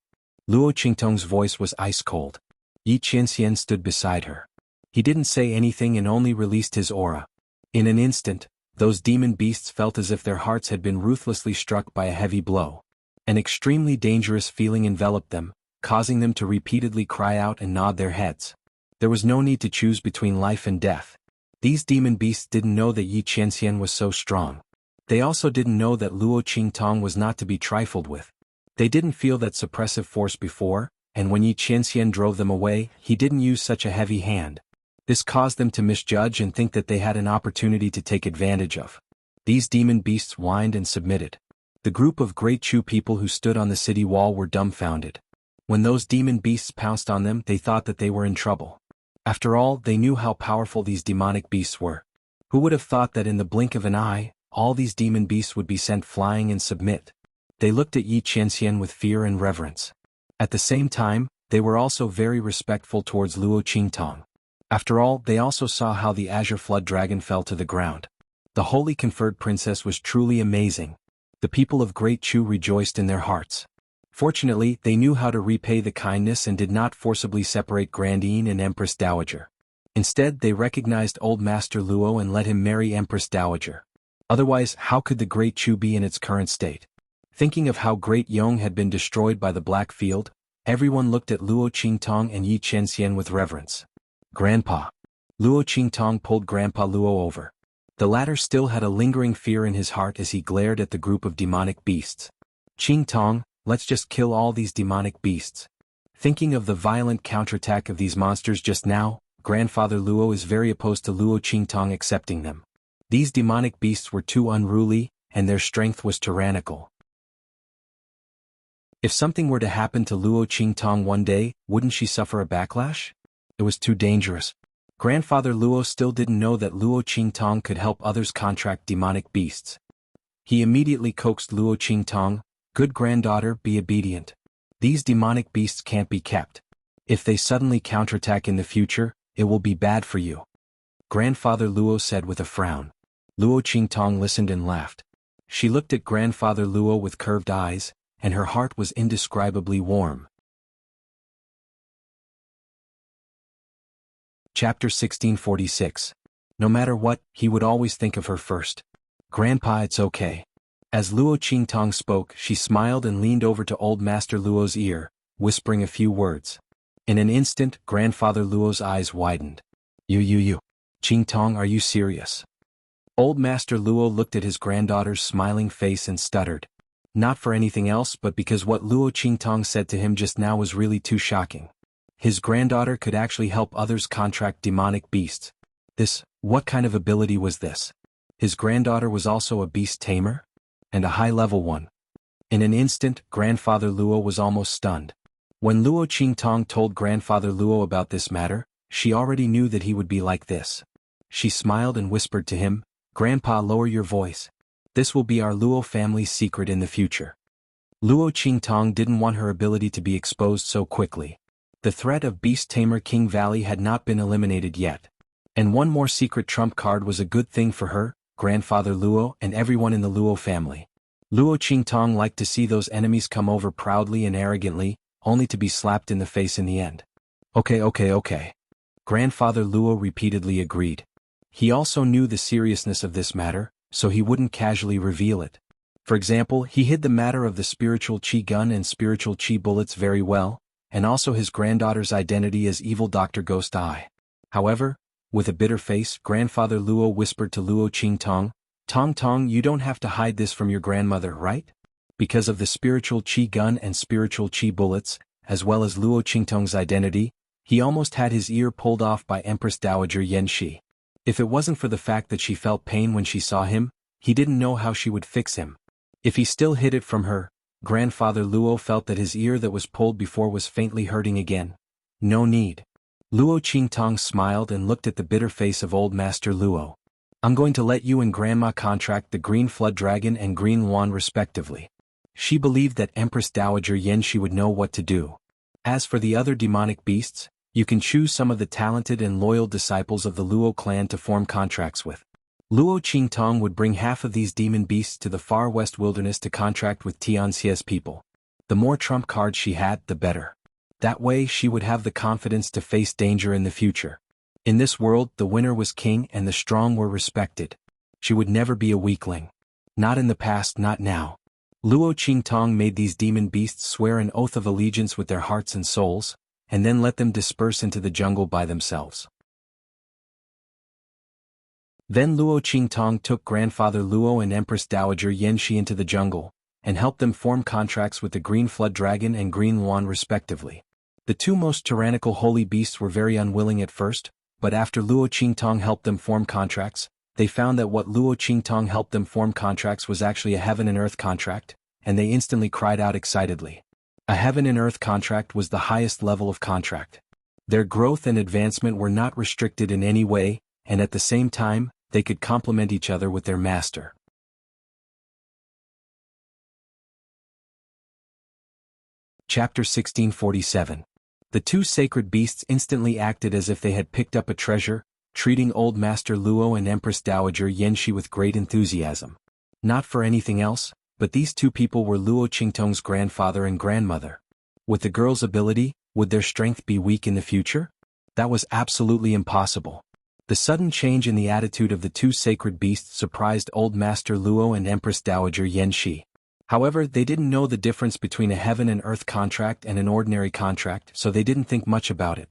Luo Qingtong's voice was ice cold. Yi Qianxian stood beside her. He didn't say anything and only released his aura. In an instant, those demon beasts felt as if their hearts had been ruthlessly struck by a heavy blow. An extremely dangerous feeling enveloped them, causing them to repeatedly cry out and nod their heads. There was no need to choose between life and death. These demon beasts didn't know that Yi Qianxian was so strong. They also didn't know that Luo Qingtong was not to be trifled with. They didn't feel that suppressive force before, and when Yi Qianxian drove them away, he didn't use such a heavy hand. This caused them to misjudge and think that they had an opportunity to take advantage of. These demon beasts whined and submitted. The group of Great Chu people who stood on the city wall were dumbfounded. When those demon beasts pounced on them, they thought that they were in trouble. After all, they knew how powerful these demonic beasts were. Who would have thought that in the blink of an eye, all these demon beasts would be sent flying and submit? They looked at Yi Qianxian with fear and reverence. At the same time, they were also very respectful towards Luo Qingtong. After all, they also saw how the azure flood dragon fell to the ground. The holy conferred princess was truly amazing. The people of Great Chu rejoiced in their hearts. Fortunately, they knew how to repay the kindness and did not forcibly separate Grandine and Empress Dowager. Instead, they recognized old Master Luo and let him marry Empress Dowager. Otherwise, how could the Great Chu be in its current state? Thinking of how Great Yong had been destroyed by the Black Field, everyone looked at Luo Qingtong and Yi Qianxian with reverence. "Grandpa." Luo Qingtong pulled Grandpa Luo over. The latter still had a lingering fear in his heart as he glared at the group of demonic beasts. "Qingtong, let's just kill all these demonic beasts." Thinking of the violent counterattack of these monsters just now, Grandfather Luo is very opposed to Luo Qingtong accepting them. These demonic beasts were too unruly, and their strength was tyrannical. If something were to happen to Luo Qingtong one day, wouldn't she suffer a backlash? It was too dangerous. Grandfather Luo still didn't know that Luo Qingtong could help others contract demonic beasts. He immediately coaxed Luo Qingtong, "Good granddaughter, be obedient. These demonic beasts can't be kept. If they suddenly counterattack in the future, it will be bad for you." Grandfather Luo said with a frown. Luo Qingtong listened and laughed. She looked at grandfather Luo with curved eyes, and her heart was indescribably warm. Chapter 1646. No matter what, he would always think of her first. Grandpa, it's okay. As Luo Qingtong spoke, she smiled and leaned over to old Master Luo's ear, whispering a few words. In an instant, grandfather Luo's eyes widened. You. Qingtong, are you serious? Old Master Luo looked at his granddaughter's smiling face and stuttered. Not for anything else but because what Luo Qingtong said to him just now was really too shocking. His granddaughter could actually help others contract demonic beasts. What kind of ability was this? His granddaughter was also a beast tamer? And a high-level one. In an instant, grandfather Luo was almost stunned. When Luo Qingtong told grandfather Luo about this matter, she already knew that he would be like this. She smiled and whispered to him, "Grandpa, lower your voice. This will be our Luo family's secret in the future." Luo Qingtong didn't want her ability to be exposed so quickly. The threat of Beast Tamer King Valley had not been eliminated yet. And one more secret trump card was a good thing for her, grandfather Luo, and everyone in the Luo family. Luo Qingtong liked to see those enemies come over proudly and arrogantly, only to be slapped in the face in the end. Okay. Grandfather Luo repeatedly agreed. He also knew the seriousness of this matter, so he wouldn't casually reveal it. For example, he hid the matter of the spiritual chi gun and spiritual chi bullets very well, and also his granddaughter's identity as evil Dr. Ghost Eye. However, with a bitter face, grandfather Luo whispered to Luo Qingtong, Tong, you don't have to hide this from your grandmother, right? Because of the spiritual chi gun and spiritual chi bullets, as well as Luo Qingtong's identity, he almost had his ear pulled off by Empress Dowager Yanxi. If it wasn't for the fact that she felt pain when she saw him, he didn't know how she would fix him. If he still hid it from her, grandfather Luo felt that his ear that was pulled before was faintly hurting again. No need. Luo Qingtong smiled and looked at the bitter face of old Master Luo. I'm going to let you and Grandma contract the Green Flood Dragon and Green Yuan respectively. She believed that Empress Dowager Yanxi would know what to do. As for the other demonic beasts, you can choose some of the talented and loyal disciples of the Luo clan to form contracts with. Luo Qingtong would bring half of these demon beasts to the far west wilderness to contract with Tianxia's people. The more trump cards she had, the better. That way she would have the confidence to face danger in the future. In this world, the winner was king and the strong were respected. She would never be a weakling. Not in the past, not now. Luo Qingtong made these demon beasts swear an oath of allegiance with their hearts and souls, and then let them disperse into the jungle by themselves. Then Luo Qingtong took grandfather Luo and Empress Dowager Yanxi into the jungle, and helped them form contracts with the Green Flood Dragon and Green Yuan respectively. The two most tyrannical holy beasts were very unwilling at first, but after Luo Qingtong helped them form contracts, they found that what Luo Qingtong helped them form contracts was actually a heaven and earth contract, and they instantly cried out excitedly. A heaven and earth contract was the highest level of contract. Their growth and advancement were not restricted in any way, and at the same time, they could complement each other with their master. Chapter 1647. The two sacred beasts instantly acted as if they had picked up a treasure, treating old Master Luo and Empress Dowager Yanxi with great enthusiasm. Not for anything else, but these two people were Luo Qingtong's grandfather and grandmother. With the girl's ability, would their strength be weak in the future? That was absolutely impossible. The sudden change in the attitude of the two sacred beasts surprised old Master Luo and Empress Dowager Yanxi. However, they didn't know the difference between a heaven and earth contract and an ordinary contract, so they didn't think much about it.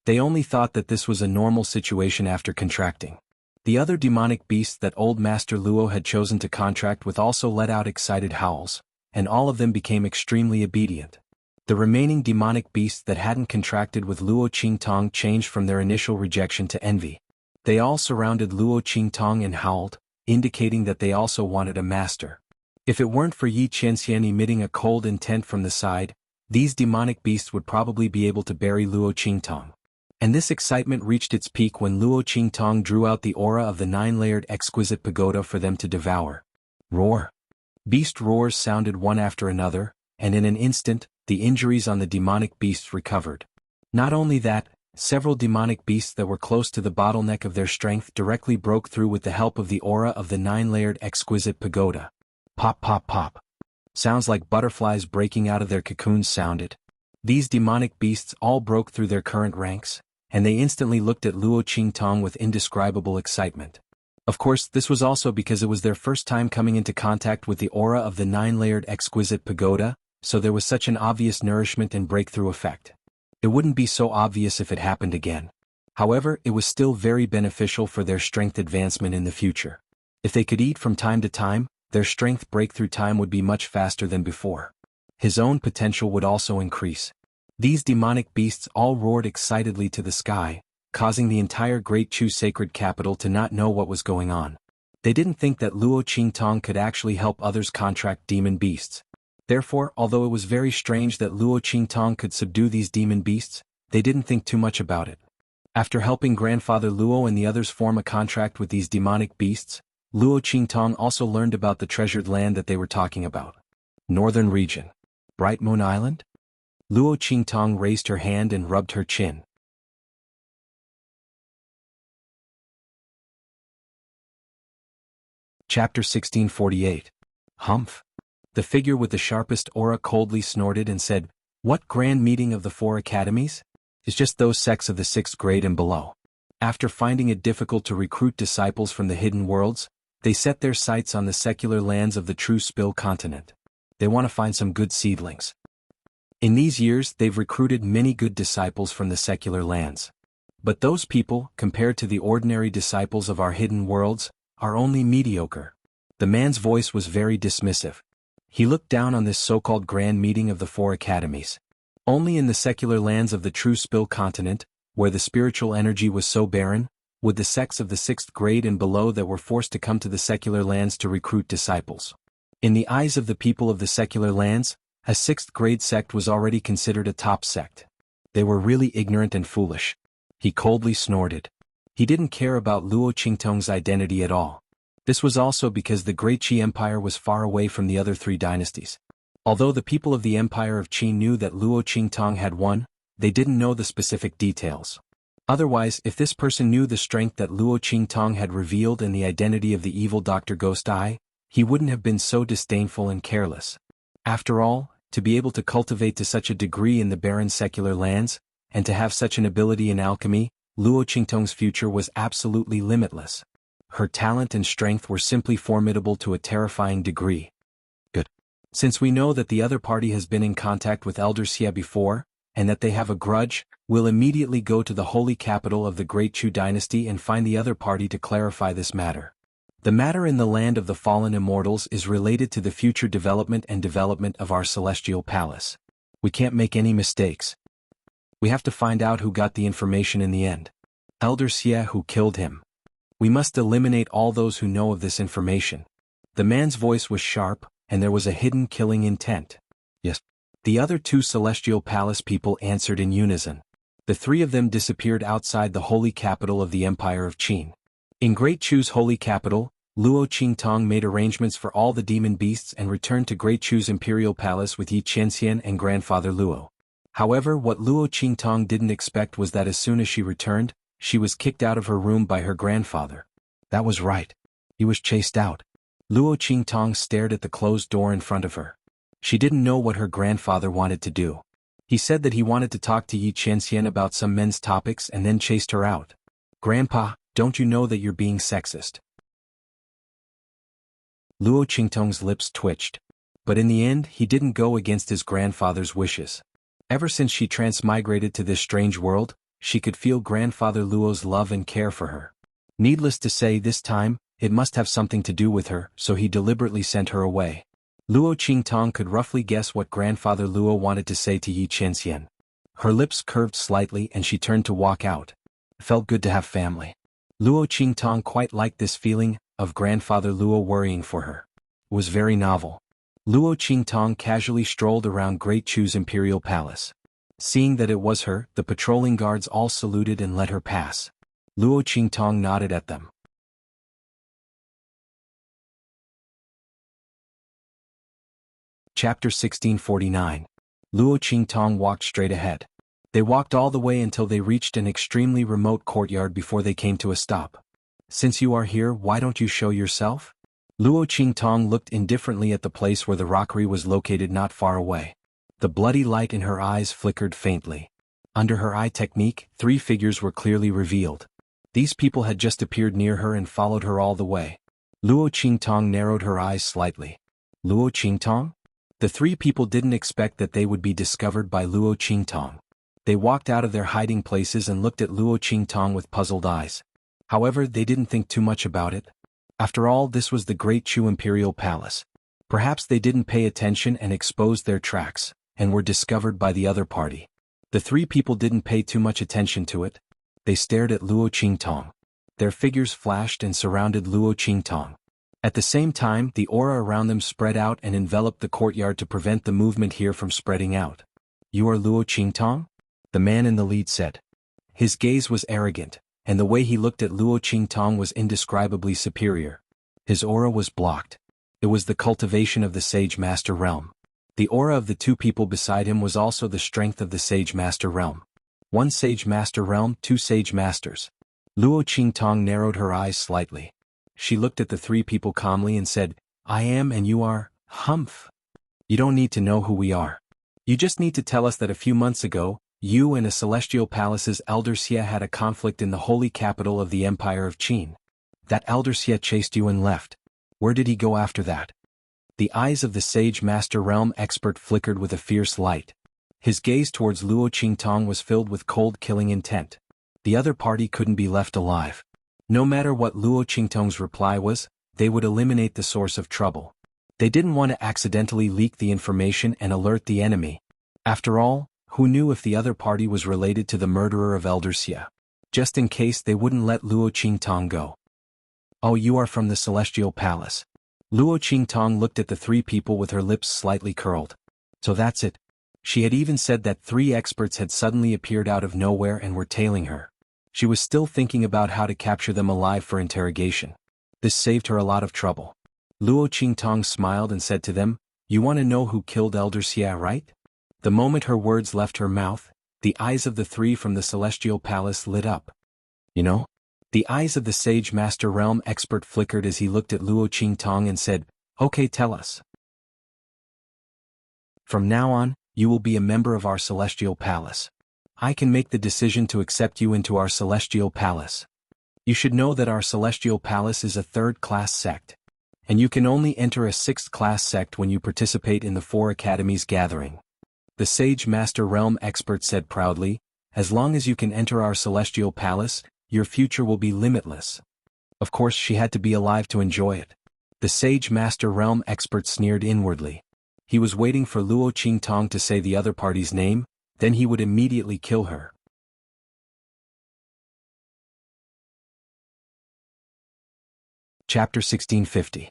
They only thought that this was a normal situation after contracting. The other demonic beasts that old Master Luo had chosen to contract with also let out excited howls, and all of them became extremely obedient. The remaining demonic beasts that hadn't contracted with Luo Qingtong changed from their initial rejection to envy. They all surrounded Luo Qingtong and howled, indicating that they also wanted a master. If it weren't for Yi Qianxian emitting a cold intent from the side, these demonic beasts would probably be able to bury Luo Qingtong. And this excitement reached its peak when Luo Qingtong drew out the aura of the 9-layered exquisite pagoda for them to devour. Roar! Beast roars sounded one after another, and in an instant, the injuries on the demonic beasts recovered. Not only that, Several demonic beasts that were close to the bottleneck of their strength directly broke through with the help of the aura of the 9-layered exquisite pagoda. Pop pop pop. Sounds like butterflies breaking out of their cocoons sounded. These demonic beasts all broke through their current ranks, and they instantly looked at Luo Qingtong with indescribable excitement. Of course, this was also because it was their first time coming into contact with the aura of the 9-layered exquisite pagoda, so there was such an obvious nourishment and breakthrough effect. It wouldn't be so obvious if it happened again. However, it was still very beneficial for their strength advancement in the future. If they could eat from time to time, their strength breakthrough time would be much faster than before. His own potential would also increase. These demonic beasts all roared excitedly to the sky, causing the entire Great Chu sacred capital to not know what was going on. They didn't think that Luo Qingtong could actually help others contract demon beasts. Therefore, although it was very strange that Luo Qingtong could subdue these demon beasts, they didn't think too much about it. After helping Grandfather Luo and the others form a contract with these demonic beasts, Luo Qingtong also learned about the treasured land that they were talking about. Northern region. Bright Moon Island? Luo Qingtong raised her hand and rubbed her chin. Chapter 1648. Humph. The figure with the sharpest aura coldly snorted and said, "What grand meeting of the 4 academies? It's just those sects of the 6th grade and below." After finding it difficult to recruit disciples from the hidden worlds, they set their sights on the secular lands of the true Spill continent. They want to find some good seedlings. In these years, they've recruited many good disciples from the secular lands. But those people, compared to the ordinary disciples of our hidden worlds, are only mediocre. The man's voice was very dismissive. He looked down on this so-called grand meeting of the 4 academies. Only in the secular lands of the true Spill continent, where the spiritual energy was so barren, would the sects of the 6th grade and below that were forced to come to the secular lands to recruit disciples. In the eyes of the people of the secular lands, a 6th grade sect was already considered a top sect. They were really ignorant and foolish. He coldly snorted. He didn't care about Luo Qingtong's identity at all. This was also because the Great Qi Empire was far away from the other 3 dynasties. Although the people of the Empire of Qi knew that Luo Qingtong had won, they didn't know the specific details. Otherwise, if this person knew the strength that Luo Qingtong had revealed and the identity of the evil Dr. Ghost Eye, he wouldn't have been so disdainful and careless. After all, to be able to cultivate to such a degree in the barren secular lands, and to have such an ability in alchemy, Luo Qingtong's future was absolutely limitless. Her talent and strength were simply formidable to a terrifying degree. Good. Since we know that the other party has been in contact with Elder Xie before, and that they have a grudge, we'll immediately go to the holy capital of the Great Chu dynasty and find the other party to clarify this matter. The matter in the land of the fallen immortals is related to the future development of our celestial palace. We can't make any mistakes. We have to find out who got the information in the end. Elder Xie who killed him. We must eliminate all those who know of this information. The man's voice was sharp, and there was a hidden killing intent. Yes. The other 2 celestial palace people answered in unison. The 3 of them disappeared outside the holy capital of the Empire of Qin. In Great Chu's holy capital, Luo Qingtong made arrangements for all the demon beasts and returned to Great Chu's imperial palace with Yi Qianxian and Grandfather Luo. However, what Luo Qingtong didn't expect was that as soon as she returned, she was kicked out of her room by her grandfather. That was right. He was chased out. Luo Qingtong stared at the closed door in front of her. She didn't know what her grandfather wanted to do. He said that he wanted to talk to Yi Qianxian about some men's topics and then chased her out. "Grandpa, don't you know that you're being sexist?" Luo Qingtong's lips twitched. But in the end, he didn't go against his grandfather's wishes. Ever since she transmigrated to this strange world, she could feel Grandfather Luo's love and care for her. Needless to say, this time, it must have something to do with her, so he deliberately sent her away. Luo Qingtong could roughly guess what Grandfather Luo wanted to say to Yi Qianxian. Her lips curved slightly and she turned to walk out. It felt good to have family. Luo Qingtong quite liked this feeling of Grandfather Luo worrying for her. It was very novel. Luo Qingtong casually strolled around Great Chu's imperial palace. Seeing that it was her, the patrolling guards all saluted and let her pass. Luo Qingtong nodded at them. Chapter 1649. Luo Qingtong walked straight ahead. They walked all the way until they reached an extremely remote courtyard before they came to a stop. Since you are here, why don't you show yourself? Luo Qingtong looked indifferently at the place where the rockery was located not far away. The bloody light in her eyes flickered faintly. Under her eye technique, 3 figures were clearly revealed. These people had just appeared near her and followed her all the way. Luo Qingtong narrowed her eyes slightly. Luo Qingtong? The 3 people didn't expect that they would be discovered by Luo Qingtong. They walked out of their hiding places and looked at Luo Qingtong with puzzled eyes. However, they didn't think too much about it. After all, this was the Great Chu Imperial Palace. Perhaps they didn't pay attention and exposed their tracks, and were discovered by the other party. The 3 people didn't pay too much attention to it. They stared at Luo Qingtong. Their figures flashed and surrounded Luo Qingtong. At the same time, the aura around them spread out and enveloped the courtyard to prevent the movement here from spreading out. You are Luo Qingtong? The man in the lead said. His gaze was arrogant, and the way he looked at Luo Qingtong was indescribably superior. His aura was blocked. It was the cultivation of the Sage Master Realm. The aura of the 2 people beside him was also the strength of the Sage Master Realm. 1 Sage Master Realm, 2 Sage Masters. Luo Qingtong narrowed her eyes slightly. She looked at the 3 people calmly and said, I am and you are, humph. You don't need to know who we are. You just need to tell us that a few months ago, you and a Celestial Palace's Elder Xie had a conflict in the holy capital of the Empire of Qin. That Elder Xie chased you and left. Where did he go after that? The eyes of the Sage Master Realm expert flickered with a fierce light. His gaze towards Luo Qingtong was filled with cold killing intent. The other party couldn't be left alive. No matter what Luo Qingtong's reply was, they would eliminate the source of trouble. They didn't want to accidentally leak the information and alert the enemy. After all, who knew if the other party was related to the murderer of Elder Xie? Just in case, they wouldn't let Luo Qingtong go. Oh, you are from the Celestial Palace. Luo Qingtong looked at the 3 people with her lips slightly curled. So that's it. She had even said that 3 experts had suddenly appeared out of nowhere and were tailing her. She was still thinking about how to capture them alive for interrogation. This saved her a lot of trouble. Luo Qingtong smiled and said to them, You want to know who killed Elder Xie, right? The moment her words left her mouth, the eyes of the 3 from the Celestial Palace lit up. You know? The eyes of the Sage Master Realm expert flickered as he looked at Luo Qingtong and said, Okay, tell us. From now on, you will be a member of our Celestial Palace. I can make the decision to accept you into our Celestial Palace. You should know that our Celestial Palace is a 3rd-class sect. And you can only enter a 6th-class sect when you participate in the 4 academies gathering. The Sage Master Realm expert said proudly, As long as you can enter our Celestial Palace, your future will be limitless. Of course, she had to be alive to enjoy it. The Sage Master Realm expert sneered inwardly. He was waiting for Luo Qingtong to say the other party's name, then he would immediately kill her. Chapter 1650.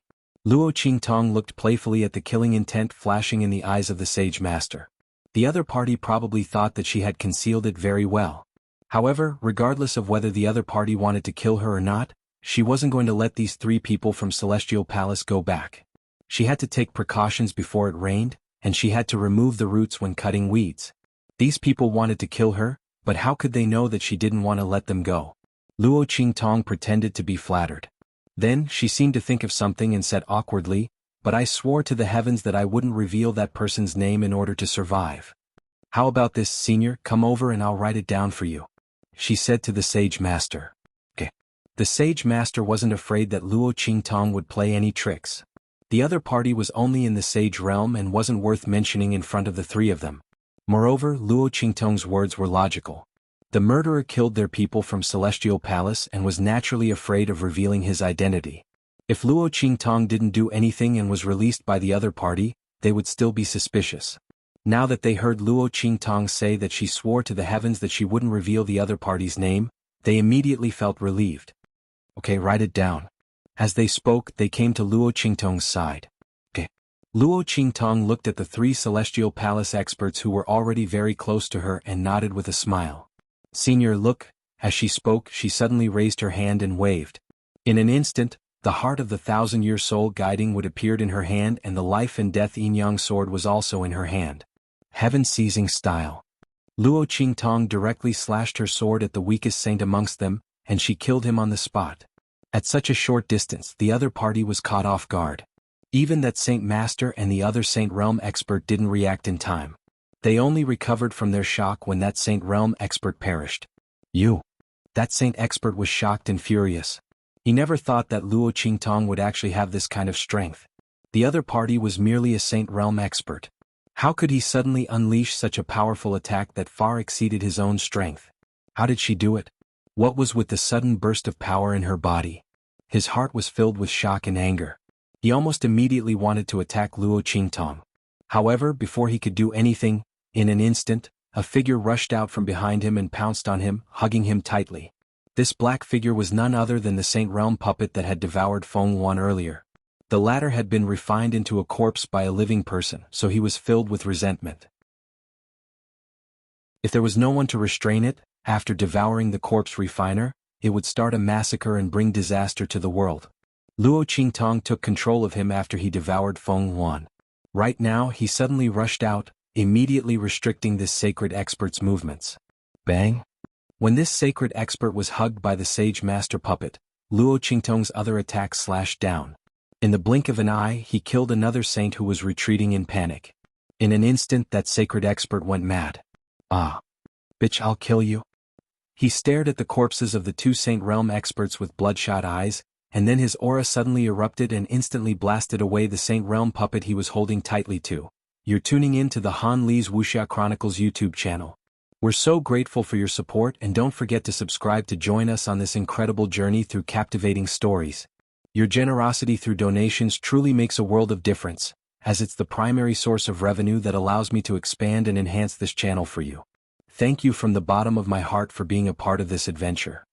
Luo Qingtong looked playfully at the killing intent flashing in the eyes of the Sage Master. The other party probably thought that she had concealed it very well. However, regardless of whether the other party wanted to kill her or not, she wasn't going to let these 3 people from Celestial Palace go back. She had to take precautions before it rained, and she had to remove the roots when cutting weeds. These people wanted to kill her, but how could they know that she didn't want to let them go? Luo Qingtong pretended to be flattered. Then, she seemed to think of something and said awkwardly, But I swore to the heavens that I wouldn't reveal that person's name in order to survive. How about this, senior? Come over and I'll write it down for you. She said to the Sage Master. Okay. The Sage Master wasn't afraid that Luo Qingtong would play any tricks. The other party was only in the Sage Realm and wasn't worth mentioning in front of the 3 of them. Moreover, Luo Qingtong's words were logical. The murderer killed their people from Celestial Palace and was naturally afraid of revealing his identity. If Luo Qingtong didn't do anything and was released by the other party, they would still be suspicious. Now that they heard Luo Qingtong say that she swore to the heavens that she wouldn't reveal the other party's name, they immediately felt relieved. Okay, write it down. As they spoke, they came to Luo Qingtong's side. Okay. Luo Qingtong looked at the 3 Celestial Palace experts who were already very close to her and nodded with a smile. Senior, look. As she spoke, she suddenly raised her hand and waved. In an instant, the heart of the 1,000-year soul guiding wood appeared in her hand and the life and death yin-yang sword was also in her hand. Heaven-seizing style. Luo Qingtong directly slashed her sword at the weakest saint amongst them, and she killed him on the spot. At such a short distance, the other party was caught off guard. Even that Saint Master and the other Saint Realm expert didn't react in time. They only recovered from their shock when that Saint Realm expert perished. That Saint expert was shocked and furious. He never thought that Luo Qingtong would actually have this kind of strength. The other party was merely a Saint Realm expert. How could he suddenly unleash such a powerful attack that far exceeded his own strength? How did she do it? What was with the sudden burst of power in her body? His heart was filled with shock and anger. He almost immediately wanted to attack Luo Qingtong. However, before he could do anything, in an instant, a figure rushed out from behind him and pounced on him, hugging him tightly. This black figure was none other than the Saint Realm puppet that had devoured Feng Yuan earlier. The latter had been refined into a corpse by a living person, so he was filled with resentment. If there was no one to restrain it, after devouring the corpse refiner, it would start a massacre and bring disaster to the world. Luo Qingtong took control of him after he devoured Feng Yuan. Right now he suddenly rushed out, immediately restricting this sacred expert's movements. Bang! When this sacred expert was hugged by the sage master puppet, Luo Qingtong's other attack slashed down. In the blink of an eye, he killed another saint who was retreating in panic. In an instant, that sacred expert went mad. "Ah! Bitch, I'll kill you." He stared at the corpses of the two Saint Realm experts with bloodshot eyes, and then his aura suddenly erupted and instantly blasted away the Saint Realm puppet he was holding tightly to. You're tuning in to the Han Li's Wuxia Chronicles YouTube channel. We're so grateful for your support, and don't forget to subscribe to join us on this incredible journey through captivating stories. Your generosity through donations truly makes a world of difference, as it's the primary source of revenue that allows me to expand and enhance this channel for you. Thank you from the bottom of my heart for being a part of this adventure.